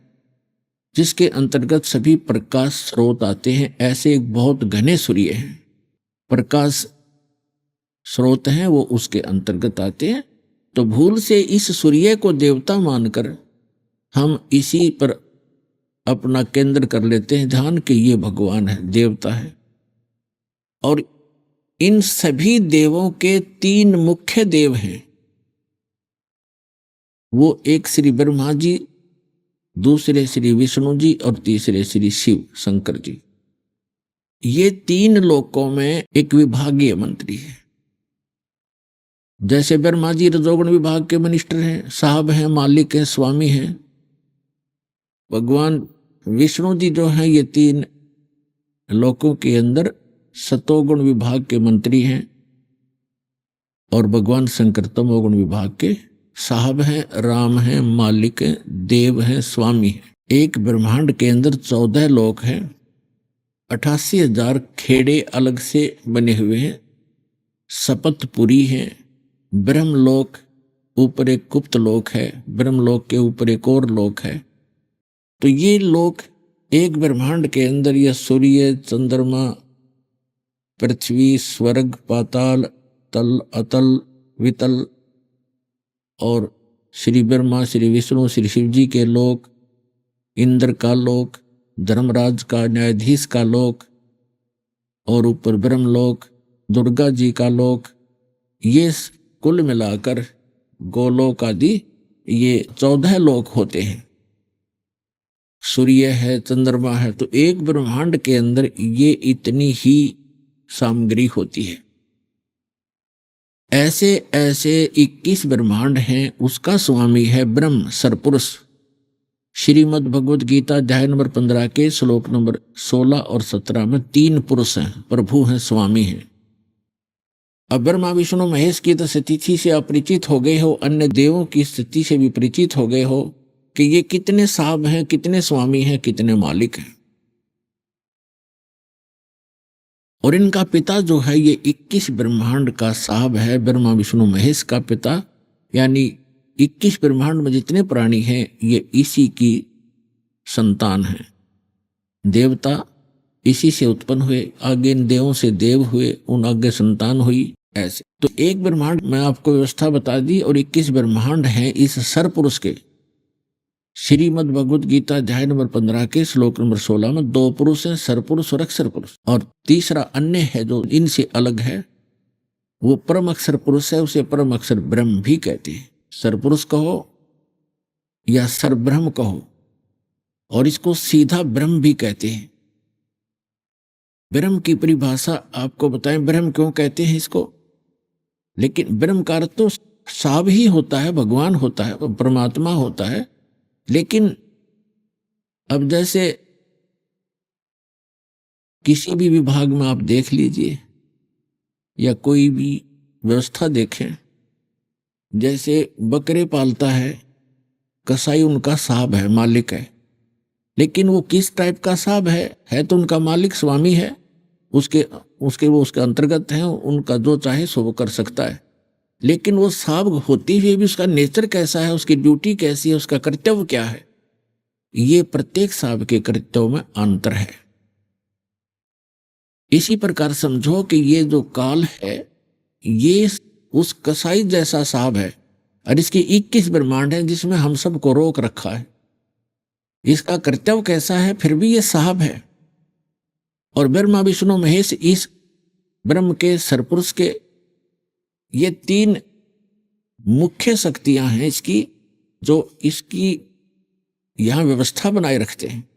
जिसके अंतर्गत सभी प्रकाश स्रोत आते हैं। ऐसे एक बहुत घने सूर्य हैं, प्रकाश स्रोत हैं, वो उसके अंतर्गत आते हैं। तो भूल से इस सूर्य को देवता मानकर हम इसी पर अपना केंद्र कर लेते हैं ध्यान कि ये भगवान है, देवता है। और इन सभी देवों के 3 मुख्य देव हैं। वो एक श्री ब्रह्मा जी, दूसरे श्री विष्णु जी और तीसरे श्री शिव शंकर जी। ये 3 लोकों में एक विभागीय मंत्री है। जैसे ब्रह्मा जी रजोगुण विभाग के मिनिस्टर हैं, साहब हैं, मालिक हैं, स्वामी हैं। भगवान विष्णु जी जो हैं, ये 3 लोकों के अंदर सतोगुण विभाग के मंत्री हैं। और भगवान शंकर तमोगुण विभाग के साहब हैं, राम हैं, मालिक हैं, देव हैं, स्वामी हैं। एक ब्रह्मांड के अंदर 14 लोक हैं, 88,000 खेड़े अलग से बने हुए हैं, सपतपुरी हैं, ब्रह्मलोक, ऊपर एक गुप्त लोक है, ब्रह्मलोक के ऊपर एक और लोक है। तो ये लोक एक ब्रह्मांड के अंदर, यह सूर्य, चंद्रमा, पृथ्वी, स्वर्ग, पाताल, तल, अतल, वितल, और श्री ब्रह्मा, श्री विष्णु, श्री शिव जी के लोक, इंद्र का लोक, धर्मराज का, न्यायाधीश का लोक, और ऊपर ब्रह्मलोक, दुर्गा जी का लोक, ये कुल मिलाकर गोलोक आदि ये 14 लोक होते हैं। सूर्य है, चंद्रमा है, तो एक ब्रह्मांड के अंदर ये इतनी ही सामग्री होती है। ऐसे ऐसे 21 ब्रह्मांड हैं, उसका स्वामी है ब्रह्म सरपुरुष। श्रीमद् भगवद गीता अध्याय नंबर 15 के श्लोक नंबर 16 और 17 में 3 पुरुष हैं, प्रभु हैं, स्वामी हैं। अब ब्रह्मा विष्णु महेश की तो स्थिति से अपरिचित हो गए हो, अन्य देवों की स्थिति से भी परिचित हो गए हो कि ये कितने साहब हैं, कितने स्वामी हैं, कितने मालिक हैं। और इनका पिता जो है ये 21 ब्रह्मांड का साहब है, ब्रह्मा विष्णु महेश का पिता, यानी 21 ब्रह्मांड में जितने प्राणी हैं ये इसी की संतान हैं। देवता इसी से उत्पन्न हुए, आगे इन देवों से देव हुए, उन आगे संतान हुई, ऐसे। तो एक ब्रह्मांड में आपको व्यवस्था बता दी और 21 ब्रह्मांड हैं इस सरपुरुष के। श्रीमद् भगवद गीता अध्याय नंबर 15 के श्लोक नंबर 16 में 2 पुरुष हैं, सरपुरुष और अक्षर पुरुष, और तीसरा अन्य है जो इनसे अलग है, वो परम अक्षर पुरुष है, उसे परम अक्षर ब्रह्म भी कहते हैं। सरपुरुष कहो या सरब्रह्म कहो, और इसको सीधा ब्रह्म भी कहते हैं। ब्रह्म की परिभाषा आपको बताएं, ब्रह्म क्यों कहते हैं इसको। लेकिन ब्रह्म का अर्थ तो साब ही होता है, भगवान होता है, परमात्मा होता है। लेकिन अब जैसे किसी भी विभाग में आप देख लीजिए या कोई भी व्यवस्था देखें, जैसे बकरे पालता है कसाई, उनका साहब है, मालिक है। लेकिन वो किस टाइप का साहब है तो उनका मालिक स्वामी है, उसके अंतर्गत हैं, उनका जो चाहे सो वो कर सकता है। लेकिन वो साहब होते हुए भी उसका नेचर कैसा है, उसकी ड्यूटी कैसी है, उसका कर्तव्य क्या है, ये प्रत्येक साहब के कर्तव्य में अंतर है। इसी प्रकार समझो कि ये जो काल है ये उस कसाई जैसा साहब है, और इसके 21 ब्रह्मांड हैं जिसमें हम सबको रोक रखा है। इसका कर्तव्य कैसा है, फिर भी ये साहब है। और ब्रह्मा विष्णु महेश इस ब्रह्म के सरपुरुष के ये 3 मुख्य शक्तियां हैं इसकी, जो इसकी यहां व्यवस्था बनाए रखते हैं।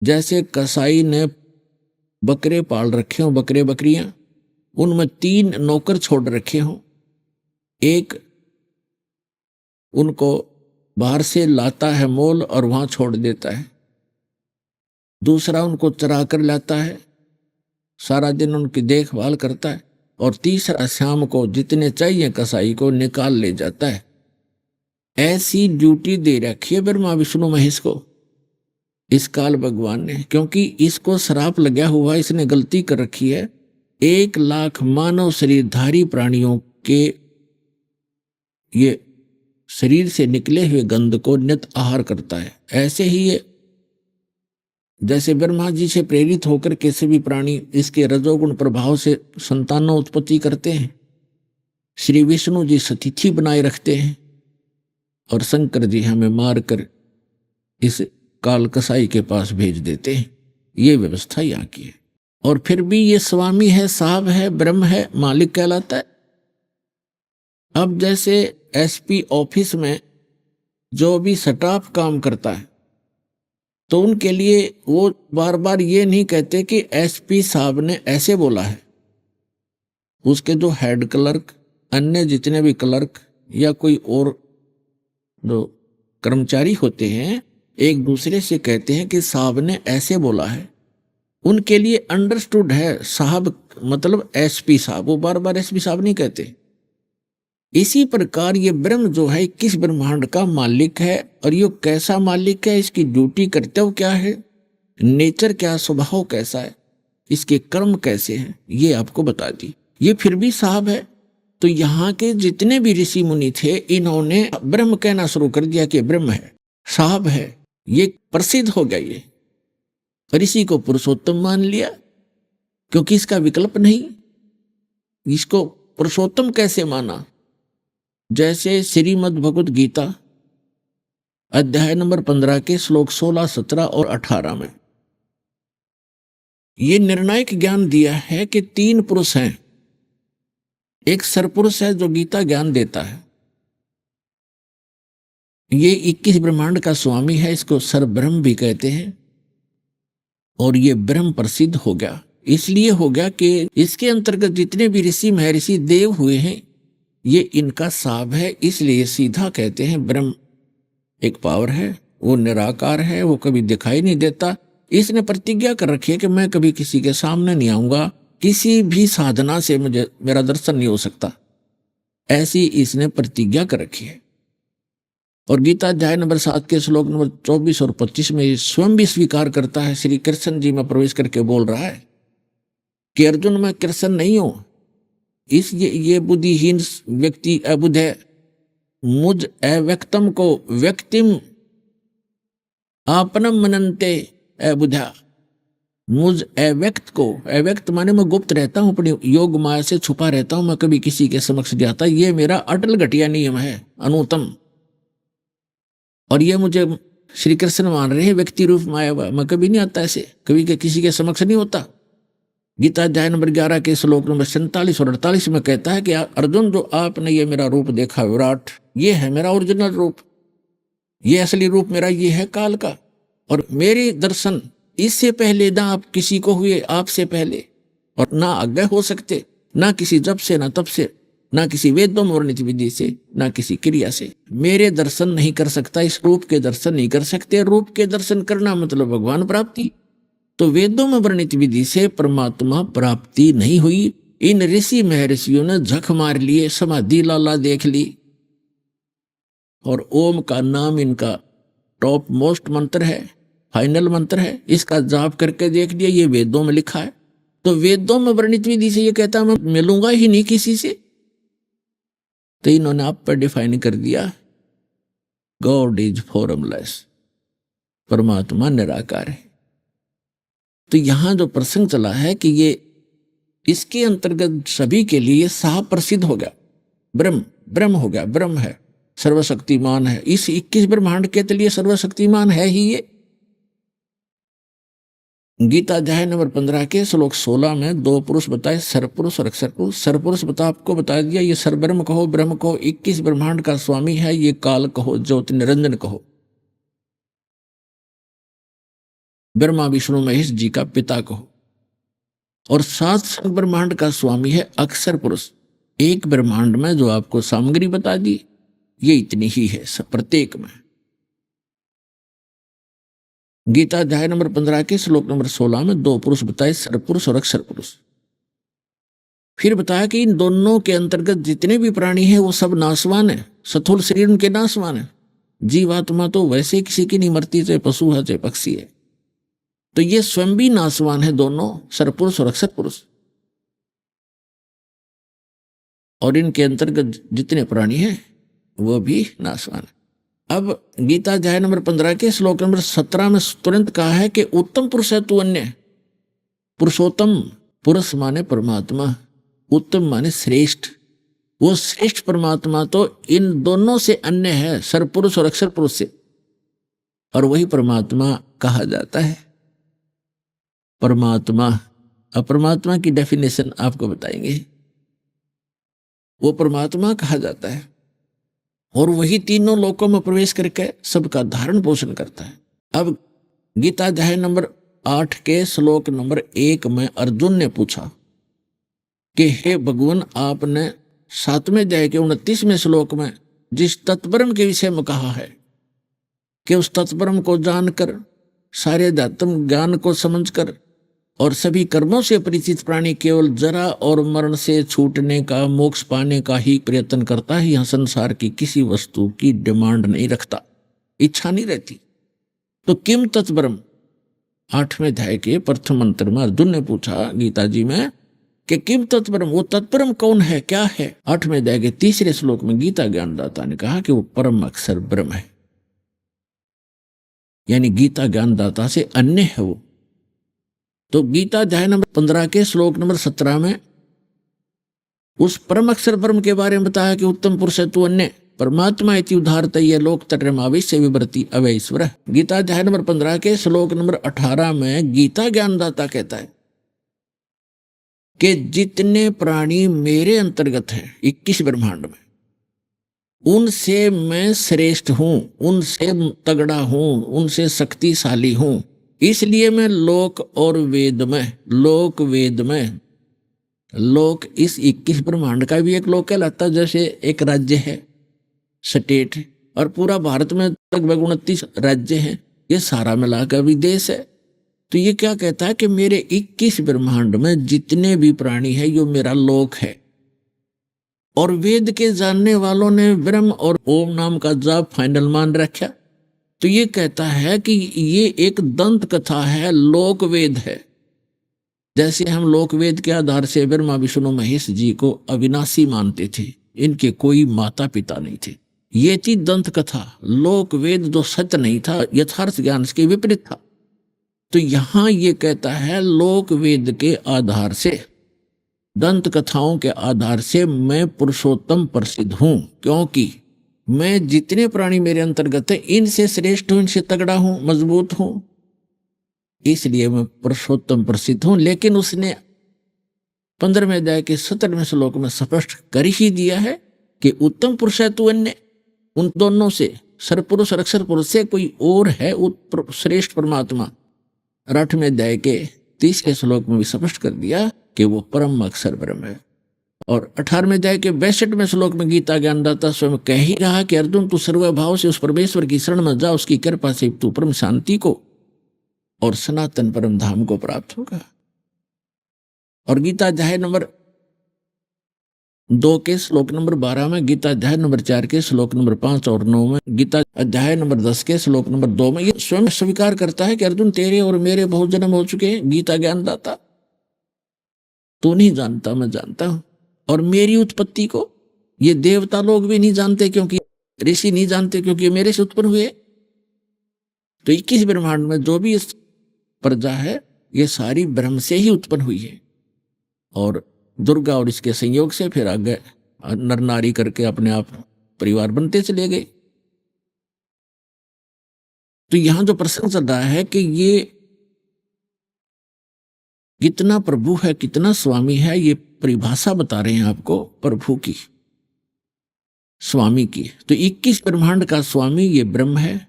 जैसे कसाई ने बकरे पाल रखे हों, बकरे बकरियां, उनमें 3 नौकर छोड़ रखे हों। एक उनको बाहर से लाता है मोल और वहां छोड़ देता है, दूसरा उनको चरा कर लाता है, सारा दिन उनकी देखभाल करता है, और तीसरा शाम को जितने चाहिए कसाई को निकाल ले जाता है। ऐसी ड्यूटी दे रखी है ब्रह्मा विष्णु महेश को इस काल भगवान ने, क्योंकि इसको श्राप लगा हुआ, इसने गलती कर रखी है। 1 लाख मानव शरीरधारी प्राणियों के ये शरीर से निकले हुए गंध को नित आहार करता है। ऐसे ही ये जैसे ब्रह्मा जी से प्रेरित होकर कैसे भी प्राणी इसके रजोगुण प्रभाव से संतानों उत्पत्ति करते हैं, श्री विष्णु जी सतिथि बनाए रखते हैं, और शंकर जी हमें मारकर इस काल कसाई के पास भेज देते हैं। ये व्यवस्था यहाँ की है। और फिर भी ये स्वामी है, साहब है, ब्रह्म है, मालिक कहलाता है। अब जैसे एसपी ऑफिस में जो भी स्टाफ काम करता है तो उनके लिए वो बार बार ये नहीं कहते कि एसपी साहब ने ऐसे बोला है। उसके जो हेड क्लर्क, अन्य जितने भी क्लर्क या कोई और जो कर्मचारी होते हैं, एक दूसरे से कहते हैं कि साहब ने ऐसे बोला है। उनके लिए अंडरस्टूड है साहब मतलब एसपी साहब, वो बार बार एसपी साहब नहीं कहते। इसी प्रकार ये ब्रह्म जो है 21 ब्रह्मांड का मालिक है, और ये कैसा मालिक है, इसकी ड्यूटी कर्तव्य क्या है, नेचर क्या, स्वभाव कैसा है, इसके कर्म कैसे हैं, ये आपको बता दी। ये फिर भी साहब है। तो यहाँ के जितने भी ऋषि मुनि थे, इन्होंने ब्रह्म कहना शुरू कर दिया कि ब्रह्म है, साहब है, ये प्रसिद्ध हो गया ये, और इसी को पुरुषोत्तम मान लिया, क्योंकि इसका विकल्प नहीं। इसको पुरुषोत्तम कैसे माना, जैसे श्रीमद् भगवद गीता अध्याय नंबर 15 के श्लोक 16, 17 और 18 में ये निर्णायक ज्ञान दिया है कि 3 पुरुष हैं। एक सरपुरुष है जो गीता ज्ञान देता है, ये 21 ब्रह्मांड का स्वामी है, इसको सरब्रह्म भी कहते हैं। और ये ब्रह्म प्रसिद्ध हो गया, इसलिए हो गया कि इसके अंतर्गत जितने भी ऋषि महर्षि देव हुए हैं ये इनका साहब है। इसलिए सीधा कहते हैं ब्रह्म एक पावर है, वो निराकार है, वो कभी दिखाई नहीं देता। इसने प्रतिज्ञा कर रखी है कि मैं कभी किसी के सामने नहीं आऊंगा, किसी भी साधना से मुझे मेरा दर्शन नहीं हो सकता, ऐसी इसने प्रतिज्ञा कर रखी है। और गीता अध्याय नंबर 7 के श्लोक नंबर 24 और 25 में स्वयं भी स्वीकार करता है, श्री कृष्ण जी में प्रवेश करके बोल रहा है कि अर्जुन मैं कृष्ण नहीं हूं, इस ये बुद्धिहीन व्यक्ति अबुध है, मुझ अव्यक्तम को व्यक्तिम आपनम मनन्ते अबुधा, मुझ अव्यक्त को, अव्यक्त माने मैं गुप्त रहता हूं, अपनी योग माया से छुपा रहता हूं, मैं कभी किसी के समक्ष नहीं आता, ये मेरा अटल घटिया नियम है, अनुतम। और ये मुझे श्री कृष्ण मान रहे हैं व्यक्ति रूप माया हुआ, मैं कभी नहीं आता ऐसे, कभी के किसी के समक्ष नहीं होता। गीता अध्याय नंबर 11 के श्लोक नंबर 47 और 48 में कहता है कि अर्जुन जो आपने ये मेरा रूप देखा विराट, ये है मेरा ओरिजिनल रूप, ये असली रूप मेरा ये है काल का। और मेरे दर्शन इससे पहले ना आप किसी को हुए, आपसे पहले, और ना आगे हो सकते, ना किसी जप से, ना तप से, ना किसी वेदों में वर्णित विधि से, ना किसी क्रिया से। मेरे दर्शन नहीं कर सकता, इस रूप के दर्शन नहीं कर सकते। रूप के दर्शन करना मतलब भगवान प्राप्ति, तो वेदों में वर्णित विधि से परमात्मा प्राप्ति नहीं हुई। इन ऋषि महर्षियों ने झक मार लिए, समाधि लाला देख ली, और ओम का नाम इनका टॉप मोस्ट मंत्र है, फाइनल मंत्र है, इसका जाप करके देख लिया, ये वेदों में लिखा है। तो वेदों में वर्णित विधि से ये कहता मैं मिलूंगा ही नहीं किसी से, तो इन्होंने आप पर डिफाइन कर दिया गॉड इज फॉर्मलेस, परमात्मा निराकार है। तो यहां जो प्रसंग चला है कि ये इसके अंतर्गत सभी के लिए साफ प्रसिद्ध हो गया, ब्रह्म ब्रह्म हो गया, ब्रह्म है, सर्वशक्तिमान है, इस 21 ब्रह्मांड के लिए सर्वशक्तिमान है ही ये। गीता अध्याय नंबर 15 के श्लोक 16 में 2 पुरुष बताए, सरपुरुष और अक्षर पुरुष। सरपुरुष आपको बता दिया, ये सरब्रह्म कहो, ब्रह्म कहो, 21 ब्रह्मांड का स्वामी है, ये काल कहो, ज्योति निरंजन कहो, ब्रह्मा विष्णु महेश जी का पिता कहो। और 7 ब्रह्मांड का स्वामी है अक्षर पुरुष। एक ब्रह्मांड में जो आपको सामग्री बता दी, ये इतनी ही है प्रत्येक में। गीता अध्याय नंबर 15 के श्लोक नंबर 16 में 2 पुरुष बताए, सरपुरुष और अक्षर पुरुष। फिर बताया कि इन दोनों के अंतर्गत जितने भी प्राणी हैं वो सब नाशवान है, स्थूल शरीर उनके नाशवान है। जीवात्मा तो वैसे किसी की नहीं मरती, चाहे पशु है चाहे पक्षी है, तो ये स्वयं भी नाशवान है, दोनों सरपुरुष और अक्षर पुरुष। और इनके अंतर्गत जितने प्राणी हैं वो भी नाशवान है। अब गीता अध्याय नंबर 15 के श्लोक नंबर 17 में तुरंत कहा है कि उत्तम पुरुष है तू अन्य। पुरुषोत्तम, पुरुष माने परमात्मा, उत्तम माने श्रेष्ठ। वो श्रेष्ठ परमात्मा तो इन दोनों से अन्य है, सरपुरुष और अक्षर पुरुष से, और वही परमात्मा कहा जाता है। परमात्मा, अब परमात्मा की डेफिनेशन आपको बताएंगे। वो परमात्मा कहा जाता है और वही तीनों लोकों में प्रवेश करके सबका धारण पोषण करता है। अब गीता अध्याय नंबर 8 के श्लोक नंबर 1 में अर्जुन ने पूछा कि हे भगवान, आपने 7वें अध्याय के 29वें श्लोक में जिस तत्परम के विषय में कहा है कि उस तत्परम को जानकर, सारे अध्यात्म ज्ञान को समझकर और सभी कर्मों से परिचित प्राणी केवल जरा और मरण से छूटने का, मोक्ष पाने का ही प्रयत्न करता है। यहां संसार की किसी वस्तु की डिमांड नहीं रखता, इच्छा नहीं रहती। तो किम तत्परम, 8वें अध्याय के प्रथम मंत्र में अर्जुन ने पूछा गीता जी में कि किम तत्परम, वो तत्परम कौन है, क्या है। 8वें अध्याय के 3रे श्लोक में गीता ज्ञानदाता ने कहा कि वो परम अक्षर ब्रह्म है, यानी गीता ज्ञानदाता से अन्य है वो। तो गीता अध्याय नंबर 15 के श्लोक नंबर 17 में उस परम अक्षर ब्रह्म के बारे में बताया कि उत्तम पुरुष तु अन्य परमात्मा इति उदाहरत ये लोक तटरमाविश्य विवृति अवैश्वर। गीता अध्याय नंबर 15 के श्लोक नंबर 18 में गीता ज्ञानदाता कहता है कि जितने प्राणी मेरे अंतर्गत हैं 21 ब्रह्मांड में, उनसे मैं श्रेष्ठ हूं, उनसे तगड़ा हूं, उनसे शक्तिशाली हूं। इसलिए मैं लोक और वेद में, लोक वेद में, लोक इस 21 ब्रह्मांड का भी एक लोक कहलाता है। जैसे एक राज्य है, स्टेट, और पूरा भारत में लगभग 29 राज्य हैं, ये सारा मिलाकर भी देश है। तो ये क्या कहता है कि मेरे 21 ब्रह्मांड में जितने भी प्राणी है यो मेरा लोक है। और वेद के जानने वालों ने ब्रह्म और ओम नाम का जाप फाइनल मान रखा। तो ये कहता है कि ये एक दंत कथा है, लोक वेद है। जैसे हम लोक वेद के आधार से ब्रह्मा विष्णु महेश जी को अविनाशी मानते थे, इनके कोई माता पिता नहीं थे, ये थी दंत कथा। लोक वेद जो सत्य नहीं था, यथार्थ ज्ञान के विपरीत था। तो यहां ये कहता है लोक वेद के आधार से, दंत कथाओं के आधार से मैं पुरुषोत्तम प्रसिद्ध हूं, क्योंकि मैं जितने प्राणी मेरे अंतर्गत है इनसे श्रेष्ठ हूं, इनसे तगड़ा हूं, मजबूत हूं, इसलिए मैं पुरुषोत्तम प्रसिद्ध हूं। लेकिन उसने 15वें अध्याय के 17वें श्लोक में स्पष्ट कर ही दिया है कि उत्तम पुरुष है तू अन्य, उन दोनों से, सरपुरुष और अक्षर पुरुष से कोई और है श्रेष्ठ परमात्मा। 8वें अध्याय के 30वें श्लोक में भी स्पष्ट कर दिया कि वो परम अक्षर ब्रह्म है। और 18वें अध्याय के 62वें श्लोक में गीता ज्ञानदाता स्वयं कह ही रहा कि अर्जुन तू सर्वभाव से उस परमेश्वर की शरण में जा, उसकी कृपा से तू परम शांति को और सनातन परम धाम को प्राप्त होगा। और गीता अध्याय नंबर 2 के श्लोक नंबर 12 में, गीता अध्याय नंबर 4 के श्लोक नंबर 5 और 9 में, गीता अध्याय नंबर 10 के श्लोक नंबर 2 में ये स्वयं स्वीकार करता है कि अर्जुन तेरे और मेरे बहुत जन्म हो चुके हैं, गीता ज्ञानदाता तू नहीं जानता, मैं जानता हूं। और मेरी उत्पत्ति को ये देवता लोग भी नहीं जानते, क्योंकि ऋषि नहीं जानते, क्योंकि ये मेरे से उत्पन्न हुए। तो 21 ब्रह्मांड में जो भी इस प्रजा है ये सारी ब्रह्म से ही उत्पन्न हुई है। और दुर्गा और इसके संयोग से फिर आगे नर नारी करके अपने आप परिवार बनते चले गए। तो यहां जो प्रसंग चल रहा है कि ये कितना प्रभु है, कितना स्वामी है, ये परिभाषा बता रहे हैं आपको प्रभु की, स्वामी की। तो 21 ब्रह्मांड का स्वामी ये ब्रह्म है।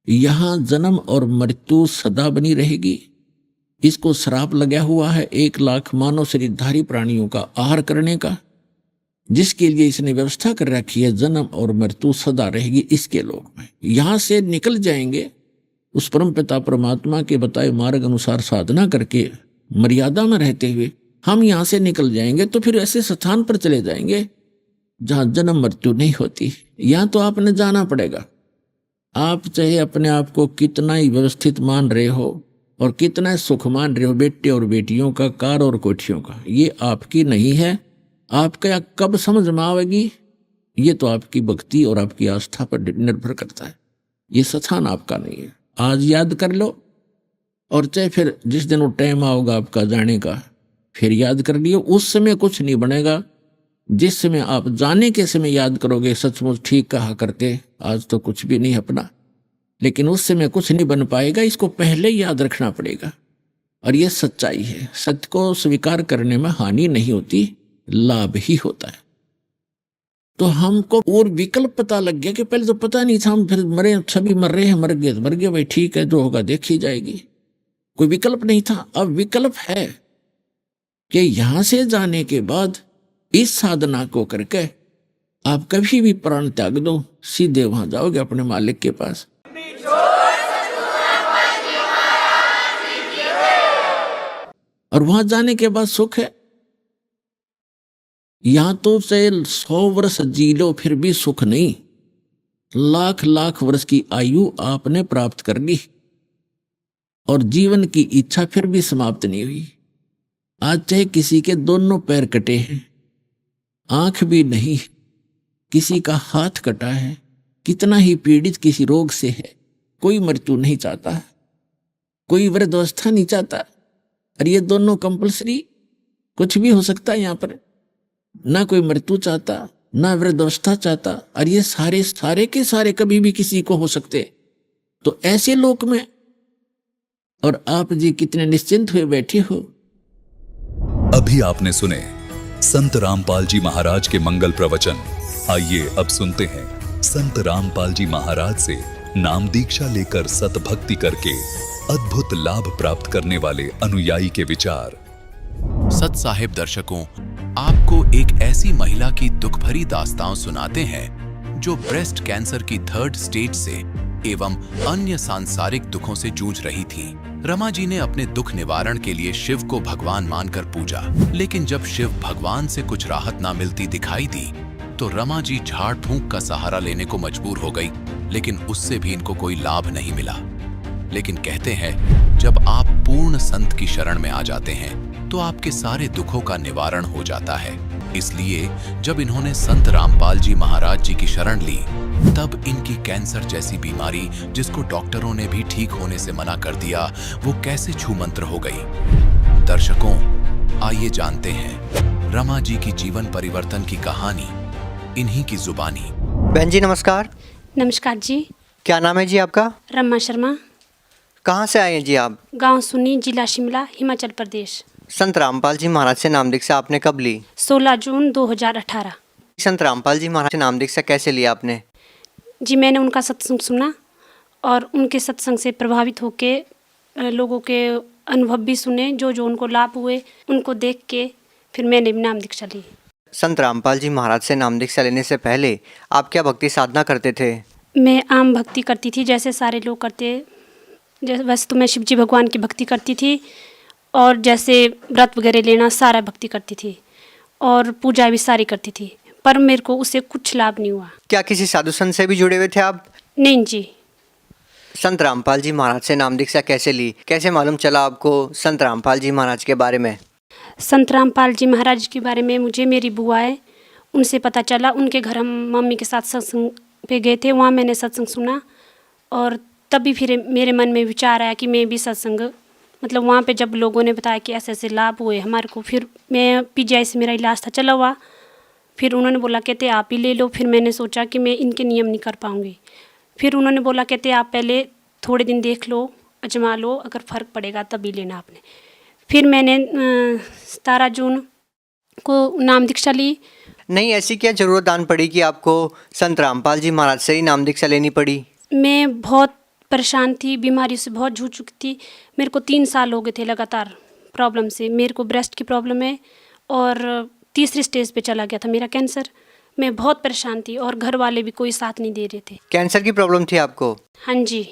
यहां जन्म और मृत्यु सदा बनी रहेगी। इसको श्राप लगा हुआ है 1 लाख मानव शरीरधारी प्राणियों का आहार करने का, जिसके लिए इसने व्यवस्था कर रखी है। जन्म और मृत्यु सदा रहेगी इसके लोक में। यहां से निकल जाएंगे उस परम पिता परमात्मा के बताए मार्ग अनुसार साधना करके मर्यादा में रहते हुए हम यहां से निकल जाएंगे, तो फिर ऐसे स्थान पर चले जाएंगे जहां जन्म मृत्यु नहीं होती। यहां तो आपने जाना पड़ेगा। आप चाहे अपने आप को कितना ही व्यवस्थित मान रहे हो और कितना सुख मान रहे हो बेटे और बेटियों का, कार और कोठियों का, ये आपकी नहीं है। आपका कब समझ में आएगी ये तो आपकी भक्ति और आपकी आस्था पर निर्भर करता है। ये स्थान आपका नहीं है। आज याद कर लो, और चाहे फिर जिस दिन वो टाइम आओगा आपका जाने का फिर याद कर लियो। उस समय कुछ नहीं बनेगा। जिस समय आप जाने के समय याद करोगे सचमुच ठीक कहा करते, आज तो कुछ भी नहीं अपना, लेकिन उस समय कुछ नहीं बन पाएगा। इसको पहले याद रखना पड़ेगा। और ये सच्चाई है। सत्य को स्वीकार करने में हानि नहीं होती, लाभ ही होता है। तो हमको और विकल्प पता लग गया कि पहले तो पता नहीं था, हम फिर मरे, सभी मर रहे हैं, मर गए भाई, ठीक है जो होगा देखी जाएगी। कोई विकल्प नहीं था। अब विकल्प है कि यहां से जाने के बाद इस साधना को करके आप कभी भी प्राण त्याग दो, सीधे वहां जाओगे अपने मालिक के पास। और वहां जाने के बाद सुख है। यहां तो चाहे 100 वर्ष जी लो फिर भी सुख नहीं। लाख लाख वर्ष की आयु आपने प्राप्त कर ली और जीवन की इच्छा फिर भी समाप्त नहीं हुई। आज चाहे किसी के दोनों पैर कटे हैं, आंख भी नहीं, किसी का हाथ कटा है, कितना ही पीड़ित किसी रोग से है, कोई मृत्यु नहीं चाहता, कोई वृद्धावस्था नहीं चाहता। और ये दोनों कंपलसरी, कुछ भी हो सकता है यहाँ पर। ना कोई मृत्यु चाहता, ना वृद्धावस्था चाहता, और ये सारे के सारे कभी भी किसी को हो सकते। तो ऐसे लोक में और आप जी कितने निश्चिंत हुए बैठे हो। अभी आपने सुने संत रामपाल जी महाराज के मंगल प्रवचन। आइए अब सुनते हैं संत रामपाल जी महाराज से नाम दीक्षा लेकर सतभक्ति करके अद्भुत लाभ प्राप्त करने वाले अनुयायी के विचार। सत साहिब दर्शकों, आपको एक ऐसी महिला की दुख भरी दास्तान सुनाते हैं जो ब्रेस्ट कैंसर की 3rd स्टेज से एवं अन्य सांसारिक दुखों से जूझ रही थीं। रमा जी ने अपने दुख निवारण के लिए शिव को भगवान मानकर पूजा, लेकिन जब शिव भगवान से कुछ राहत ना मिलती दिखाई दी तो रमा जी झाड़ फूंक का सहारा लेने को मजबूर हो गई, लेकिन उससे भी इनको कोई लाभ नहीं मिला। लेकिन कहते हैं जब आप पूर्ण संत की शरण में आ जाते हैं तो आपके सारे दुखों का निवारण हो जाता है। इसलिए जब इन्होंने संत रामपाल जी महाराज जी की शरण ली तब इनकी कैंसर जैसी बीमारी, जिसको डॉक्टरों ने भी ठीक होने से मना कर दिया, वो कैसे छूमंत्र हो गई। दर्शकों, आइए जानते हैं रमा जी की जीवन परिवर्तन की कहानी इन्हीं की जुबानी। बहन जी नमस्कार। नमस्कार जी। क्या नाम है जी आपका? रमा शर्मा। कहाँ से आए हैं जी आप? गांव सुनी, जिला शिमला, हिमाचल प्रदेश। संत रामपाल जी महाराज से नाम दीक्षा आपने कब ली? 16 जून 2018। संत रामपाल जी महाराज से नाम दीक्षा कैसे लिया आपने? जी, मैंने उनका सत्संग सुना और उनके सत्संग से प्रभावित होके लोगों के अनुभव भी सुने, जो जो उनको लाभ हुए उनको देख के फिर मैंने भी नाम दीक्षा ली। संत रामपाल जी महाराज से नाम दीक्षा लेने से पहले आप क्या भक्ति साधना करते थे? मैं आम भक्ति करती थी, जैसे सारे लोग करते। जैसे वैसे तो मैं शिव जी भगवान की भक्ति करती थी और जैसे व्रत वगैरह लेना सारा भक्ति करती थी और पूजा भी सारी करती थी, पर मेरे को उससे कुछ लाभ नहीं हुआ। क्या किसी साधु संत से भी जुड़े हुए थे आप? नहीं जी। संत रामपाल जी महाराज से नाम दीक्षा कैसे ली? कैसे मालूम चला आपको संत रामपाल जी महाराज के बारे में? संत रामपाल जी महाराज के बारे में मुझे मेरी बुआ है उनसे पता चला। उनके घर हम मम्मी के साथ सत्संग पे गए थे, वहाँ मैंने सत्संग सुना और तभी फिर मेरे मन में विचार आया कि मैं भी सत्संग, मतलब वहाँ पे जब लोगों ने बताया कि ऐसे ऐसे लाभ हुए हमारे को, फिर मैं पीजीआई से मेरा इलाज था चला हुआ, फिर उन्होंने बोला कहते आप ही ले लो। फिर मैंने सोचा कि मैं इनके नियम नहीं कर पाऊँगी। फिर उन्होंने बोला कहते आप पहले थोड़े दिन देख लो, अजमा लो, अगर फ़र्क पड़ेगा तभी लेना आपने। फिर मैंने 17 जून को नाम दीक्षा ली। नहीं, ऐसी क्या जरूरत आन पड़ी कि आपको संत रामपाल जी महाराज से ही नाम दीक्षा लेनी पड़ी? मैं बहुत परेशान थी, बीमारी से बहुत जूझ चुकी थी। मेरे को 3 साल हो गए थे लगातार प्रॉब्लम से। मेरे को ब्रेस्ट की प्रॉब्लम है और तीसरी स्टेज पे चला गया था मेरा कैंसर। मैं बहुत परेशान थी और घर वाले भी कोई साथ नहीं दे रहे थे। कैंसर की प्रॉब्लम थी आपको? हाँ जी।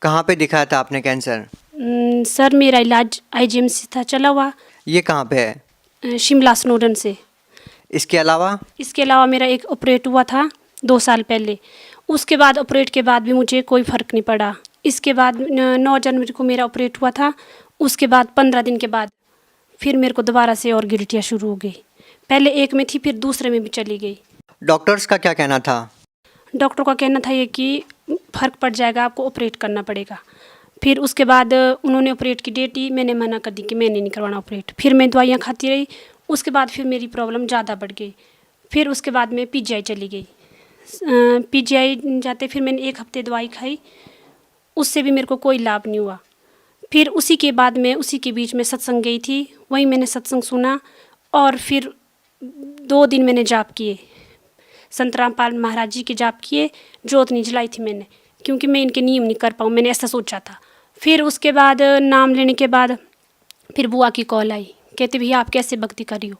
कहाँ पे दिखाया था आपने कैंसर? सर मेरा इलाज IGMC था चला हुआ। ये कहाँ पे है? शिमला स्नोडन से। इसके अलावा मेरा एक ऑपरेट हुआ था 2 साल पहले। उसके बाद ऑपरेट के बाद भी मुझे कोई फ़र्क नहीं पड़ा। इसके बाद 9 जनवरी को मेरा ऑपरेट हुआ था। उसके बाद 15 दिन के बाद फिर मेरे को दोबारा से और गिल्टियाँ शुरू हो गई। पहले एक में थी, फिर दूसरे में भी चली गई। डॉक्टर्स का क्या कहना था? डॉक्टर का कहना था ये कि फ़र्क पड़ जाएगा, आपको ऑपरेट करना पड़ेगा। फिर उसके बाद उन्होंने ऑपरेट की डेट दी, मैंने मना कर दी कि मैंने नहीं करवाना ऑपरेट। फिर मैं दवाइयाँ खाती रही। उसके बाद फिर मेरी प्रॉब्लम ज़्यादा बढ़ गई। फिर उसके बाद मैं पीजीआई चली गई। पीजीआई जाते फिर मैंने 1 हफ्ते दवाई खाई, उससे भी मेरे को कोई लाभ नहीं हुआ। फिर उसी के बाद मैं उसी के बीच में सत्संग गई थी, वहीं मैंने सत्संग सुना और फिर 2 दिन मैंने जाप किए, संत रामपाल महाराज जी के जाप किए। जोत नहीं जलाई थी मैंने, क्योंकि मैं इनके नियम नहीं कर पाऊँ, मैंने ऐसा सोचा था। फिर उसके बाद नाम लेने के बाद फिर बुआ की कॉल आई, कहते भैया आप कैसे भक्ति कर रही हो?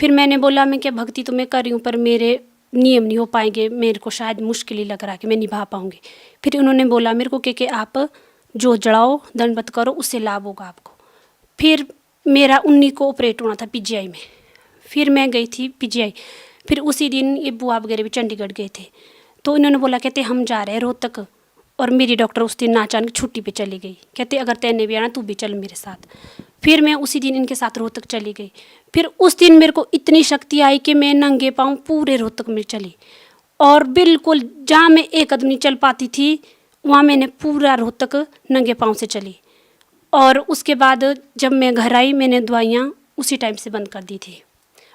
फिर मैंने बोला मैं क्या भक्ति तो मैं कर रही हूँ, पर मेरे नियम नहीं हो पाएंगे, मेरे को शायद मुश्किल ही लग रहा है कि मैं निभा पाऊँगी। फिर उन्होंने बोला मेरे को कि आप जो जड़ाओ, दंडवत करो, उससे लाभ होगा आपको। फिर मेरा 19 को ऑपरेट होना था पीजीआई में। फिर मैं गई थी पीजीआई। फिर उसी दिन ये बुआ वगैरह भी चंडीगढ़ गए थे, तो इन्होंने बोला कहते हम जा रहे हैं रोहतक, और मेरी डॉक्टर उस दिन अचानक छुट्टी पे चली गई। कहते अगर तैने भी आना तू भी चल मेरे साथ। फिर मैं उसी दिन इनके साथ रोहतक चली गई। फिर उस दिन मेरे को इतनी शक्ति आई कि मैं नंगे पाँव पूरे रोहतक में चली, और बिल्कुल जहाँ मैं एक कदम नहीं चल पाती थी वहाँ मैंने पूरा रोहतक नंगे पाँव से चली। और उसके बाद जब मैं घर आई मैंने दवाइयाँ उसी टाइम से बंद कर दी थी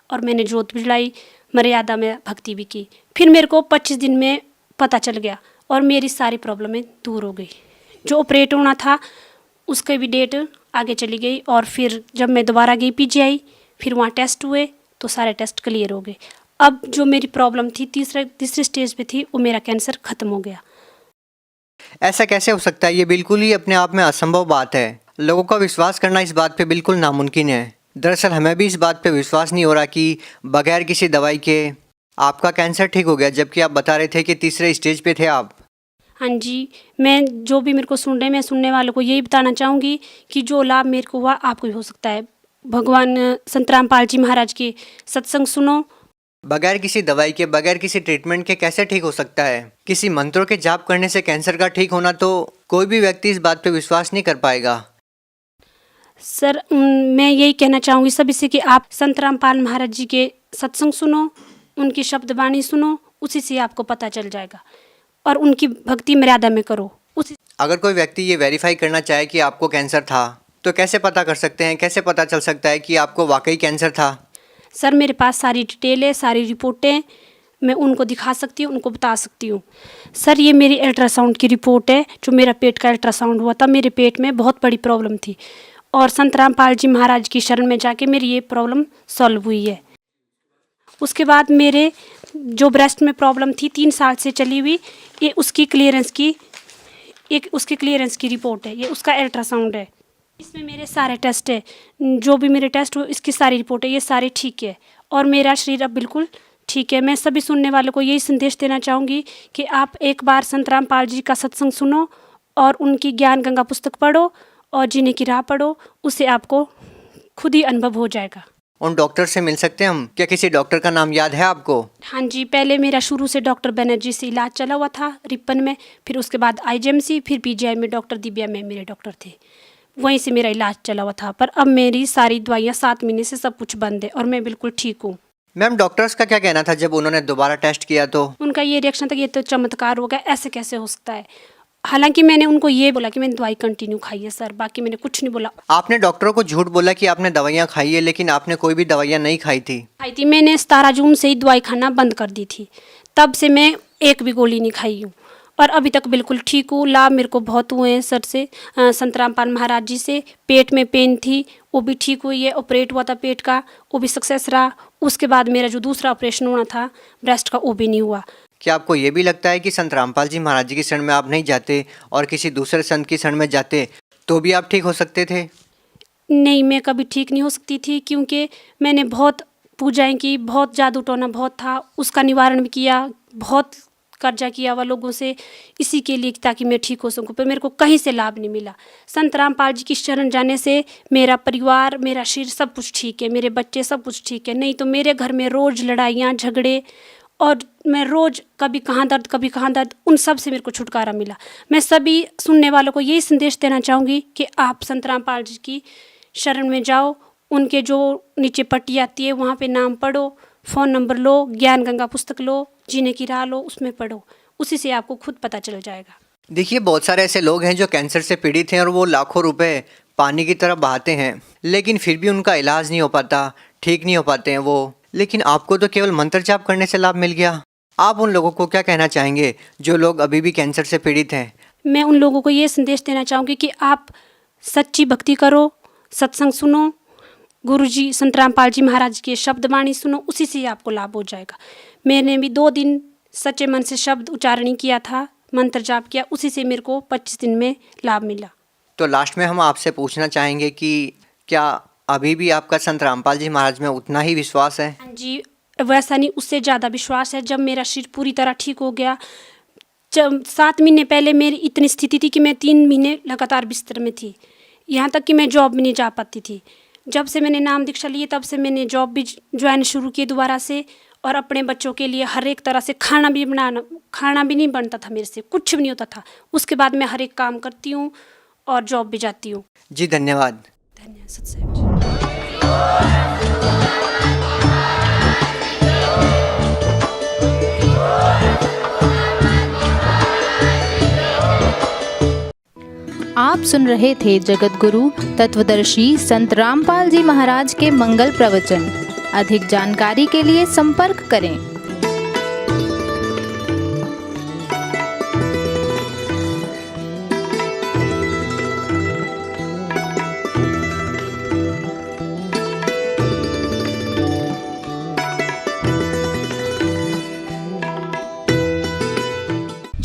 और मैंने जोत भी जलाई, मर्यादा में भक्ति भी की। फिर मेरे को 25 दिन में पता चल गया और मेरी सारी प्रॉब्लमें दूर हो गई। जो ऑपरेट होना था उसकी भी डेट आगे चली गई। और फिर जब मैं दोबारा गई पीजीआई, फिर वहाँ टेस्ट हुए तो सारे टेस्ट क्लियर हो गए। अब जो मेरी प्रॉब्लम थी तीसरे स्टेज पे थी, वो मेरा कैंसर ख़त्म हो गया। ऐसा कैसे हो सकता है? ये बिल्कुल ही अपने आप में असंभव बात है। लोगों का विश्वास करना इस बात पे बिल्कुल नामुमकिन है। दरअसल हमें भी इस बात पे विश्वास नहीं हो रहा कि बगैर किसी दवाई के आपका कैंसर ठीक हो गया, जबकि आप बता रहे थे कि तीसरे स्टेज पे थे आप। हाँ जी, मैं जो भी मेरे को सुन रहे हैं, मैं सुनने वालों को यही बताना चाहूँगी कि जो लाभ मेरे को हुआ आपको भी हो सकता है। भगवान संत रामपाल जी महाराज के सत्संग सुनो। बगैर किसी दवाई के, बगैर किसी ट्रीटमेंट के कैसे ठीक हो सकता है? किसी मंत्रों के जाप करने से कैंसर का ठीक होना तो कोई भी व्यक्ति इस बात पे विश्वास नहीं कर पाएगा। सर मैं यही कहना चाहूँगी सभी से कि आप संत रामपाल महाराज जी के सत्संग सुनो, उनकी शब्द वाणी सुनो, उसी से आपको पता चल जाएगा और उनकी भक्ति मर्यादा में करो। उसी अगर कोई व्यक्ति ये वेरीफाई करना चाहे कि आपको कैंसर था तो कैसे पता कर सकते हैं, कैसे पता चल सकता है कि आपको वाकई कैंसर था? सर मेरे पास सारी डिटेल है, सारी रिपोर्टें मैं उनको दिखा सकती हूँ, उनको बता सकती हूँ। सर ये मेरी अल्ट्रासाउंड की रिपोर्ट है, जो मेरा पेट का अल्ट्रासाउंड हुआ था। मेरे पेट में बहुत बड़ी प्रॉब्लम थी और संत रामपाल जी महाराज की शरण में जाके मेरी ये प्रॉब्लम सॉल्व हुई है। उसके बाद मेरे जो ब्रेस्ट में प्रॉब्लम थी 3 साल से चली हुई, ये उसकी क्लियरेंस की रिपोर्ट है, ये उसका अल्ट्रासाउंड है। इसमें मेरे सारे टेस्ट है, जो भी मेरे टेस्ट हो इसकी सारी रिपोर्ट है, ये सारे ठीक है और मेरा शरीर अब बिल्कुल ठीक है। मैं सभी सुनने वालों को यही संदेश देना चाहूँगी कि आप एक बार संत रामपाल जी का सत्संग सुनो और उनकी ज्ञान गंगा पुस्तक पढ़ो और जीने की राह पढ़ो, उससे आपको खुद ही अनुभव हो जाएगा। उन डॉक्टर से मिल सकते हैं हम? क्या किसी डॉक्टर का नाम याद है आपको? हाँ जी, पहले मेरा शुरू से डॉक्टर बनर्जी से इलाज चला हुआ था रिपन में, फिर उसके बाद आईजीएमसी, फिर पीजीआई में डॉक्टर दिव्या में मेरे डॉक्टर थे, वहीं से मेरा इलाज चला हुआ था। पर अब मेरी सारी दवाइयाँ 7 महीने से सब कुछ बंद है और मैं बिल्कुल ठीक हूँ। मैम, डॉक्टर्स का क्या कहना था जब उन्होंने दोबारा टेस्ट किया तो? उनका ये रिएक्शन था कि ये तो चमत्कार हो गया, ऐसे कैसे हो सकता है। हालांकि मैंने उनको ये बोला कि मैंने दवाई कंटिन्यू खाई है सर, बाकी मैंने कुछ नहीं बोला। आपने डॉक्टरों को झूठ बोला कि आपने दवाइयाँ खाई है, लेकिन आपने कोई भी दवाइयाँ नहीं खाई थी। मैंने 17 जून से ही दवाई खाना बंद कर दी थी, तब से मैं एक भी गोली नहीं खाई हूँ और अभी तक बिल्कुल ठीक हूँ। लाभ मेरे को बहुत हुए हैं सर से, संत रामपाल महाराज जी से। पेट में पेन थी वो भी ठीक हुई है, ऑपरेट हुआ था पेट का, वो भी सक्सेस रहा। उसके बाद मेरा जो दूसरा ऑपरेशन होना था ब्रेस्ट का, वो भी नहीं हुआ। क्या आपको ये भी लगता है कि संत रामपाल जी महाराज जी की शरण में आप नहीं जाते और किसी दूसरे संत की शरण में जाते तो भी आप ठीक हो सकते थे? नहीं, मैं कभी ठीक नहीं हो सकती थी, क्योंकि मैंने बहुत पूजाएं की, बहुत जादू टोना बहुत था, उसका निवारण भी किया, बहुत कर्जा किया हुआ लोगों से इसी के लिए ताकि मैं ठीक हो सकूं, पर मेरे को कहीं से लाभ नहीं मिला। संत रामपाल जी की शरण जाने से मेरा परिवार, मेरा शरीर सब कुछ ठीक है, मेरे बच्चे सब कुछ ठीक है। नहीं तो मेरे घर में रोज़ लड़ाइयाँ झगड़े और मैं रोज़ कभी कहाँ दर्द, उन सब से मेरे को छुटकारा मिला। मैं सभी सुनने वालों को यही संदेश देना चाहूँगी कि आप संत रामपाल जी की शरण में जाओ, उनके जो नीचे पट्टी आती है वहाँ पे नाम पढ़ो, फ़ोन नंबर लो, ज्ञान गंगा पुस्तक लो, जीने की राह लो, उसमें पढ़ो, उसी से आपको खुद पता चल जाएगा। देखिए, बहुत सारे ऐसे लोग हैं जो कैंसर से पीड़ित हैं और वो लाखों रुपए पानी की तरह बहाते हैं, लेकिन फिर भी उनका इलाज नहीं हो पाता, ठीक नहीं हो पाते हैं वो। लेकिन आपको तो केवल मंत्र जाप करने से लाभ मिल गया। आप उन लोगों को क्या कहना चाहेंगे जो लोग अभी भी कैंसर से पीड़ित हैं? मैं उन लोगों को ये संदेश देना चाहूँगी कि आप सच्ची भक्ति करो, सत्संग सुनो, गुरुजी संत रामपाल जी महाराज के शब्द वाणी सुनो, उसी से आपको लाभ हो जाएगा। मैंने भी 2 दिन सच्चे मन से शब्द उच्चारण किया था, मंत्र जाप किया, उसी से मेरे को 25 दिन में लाभ मिला। तो लास्ट में हम आपसे पूछना चाहेंगे कि क्या अभी भी आपका संत रामपाल जी महाराज में उतना ही विश्वास है? हाँ जी, वैसा नहीं, उससे ज़्यादा विश्वास है। जब मेरा शरीर पूरी तरह ठीक हो गया, जब 7 महीने पहले मेरी इतनी स्थिति थी कि मैं 3 महीने लगातार बिस्तर में थी, यहाँ तक कि मैं जॉब भी नहीं जा पाती थी। जब से मैंने नाम दीक्षा ली तब से मैंने जॉब भी ज्वाइन शुरू की दोबारा से, और अपने बच्चों के लिए हर एक तरह से खाना भी नहीं बनता था मेरे से, कुछ भी नहीं होता था। उसके बाद मैं हर एक काम करती हूँ और जॉब भी जाती हूँ। जी धन्यवाद। धन्यवाद सत्साहिब जी। आप सुन रहे थे जगत गुरु तत्वदर्शी संत रामपाल जी महाराज के मंगल प्रवचन। अधिक जानकारी के लिए संपर्क करें।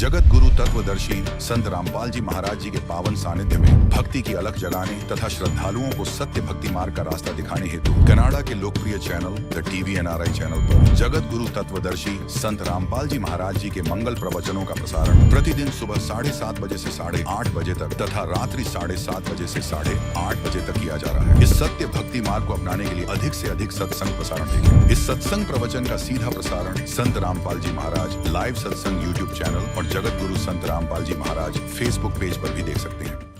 जगत गुरु तत्वदर्शी संत रामपाल जी महाराज जी के पावन सानिध्य में भक्ति की अलख जगाने तथा श्रद्धालुओं को सत्य भक्ति मार्ग का रास्ता दिखाने हेतु कनाडा के लोकप्रिय channel the TV NRI channel पर जगत गुरु तत्वदर्शी संत रामपाल जी महाराज जी के मंगल प्रवचनों का प्रसारण प्रतिदिन सुबह 7:30 बजे से 8:30 बजे तक तथा रात्रि 7:30 बजे से 8:30 बजे तक किया जा रहा है। इस सत्य भक्ति मार्ग को अपनाने के लिए अधिक से अधिक सत्संग प्रसारण देखें। इस सत्संग प्रवचन का सीधा प्रसारण संत रामपाल जी महाराज लाइव सत्संग YouTube चैनल और जगत गुरु संत रामपाल जी महाराज Facebook पेज पर भी देख सकते हैं।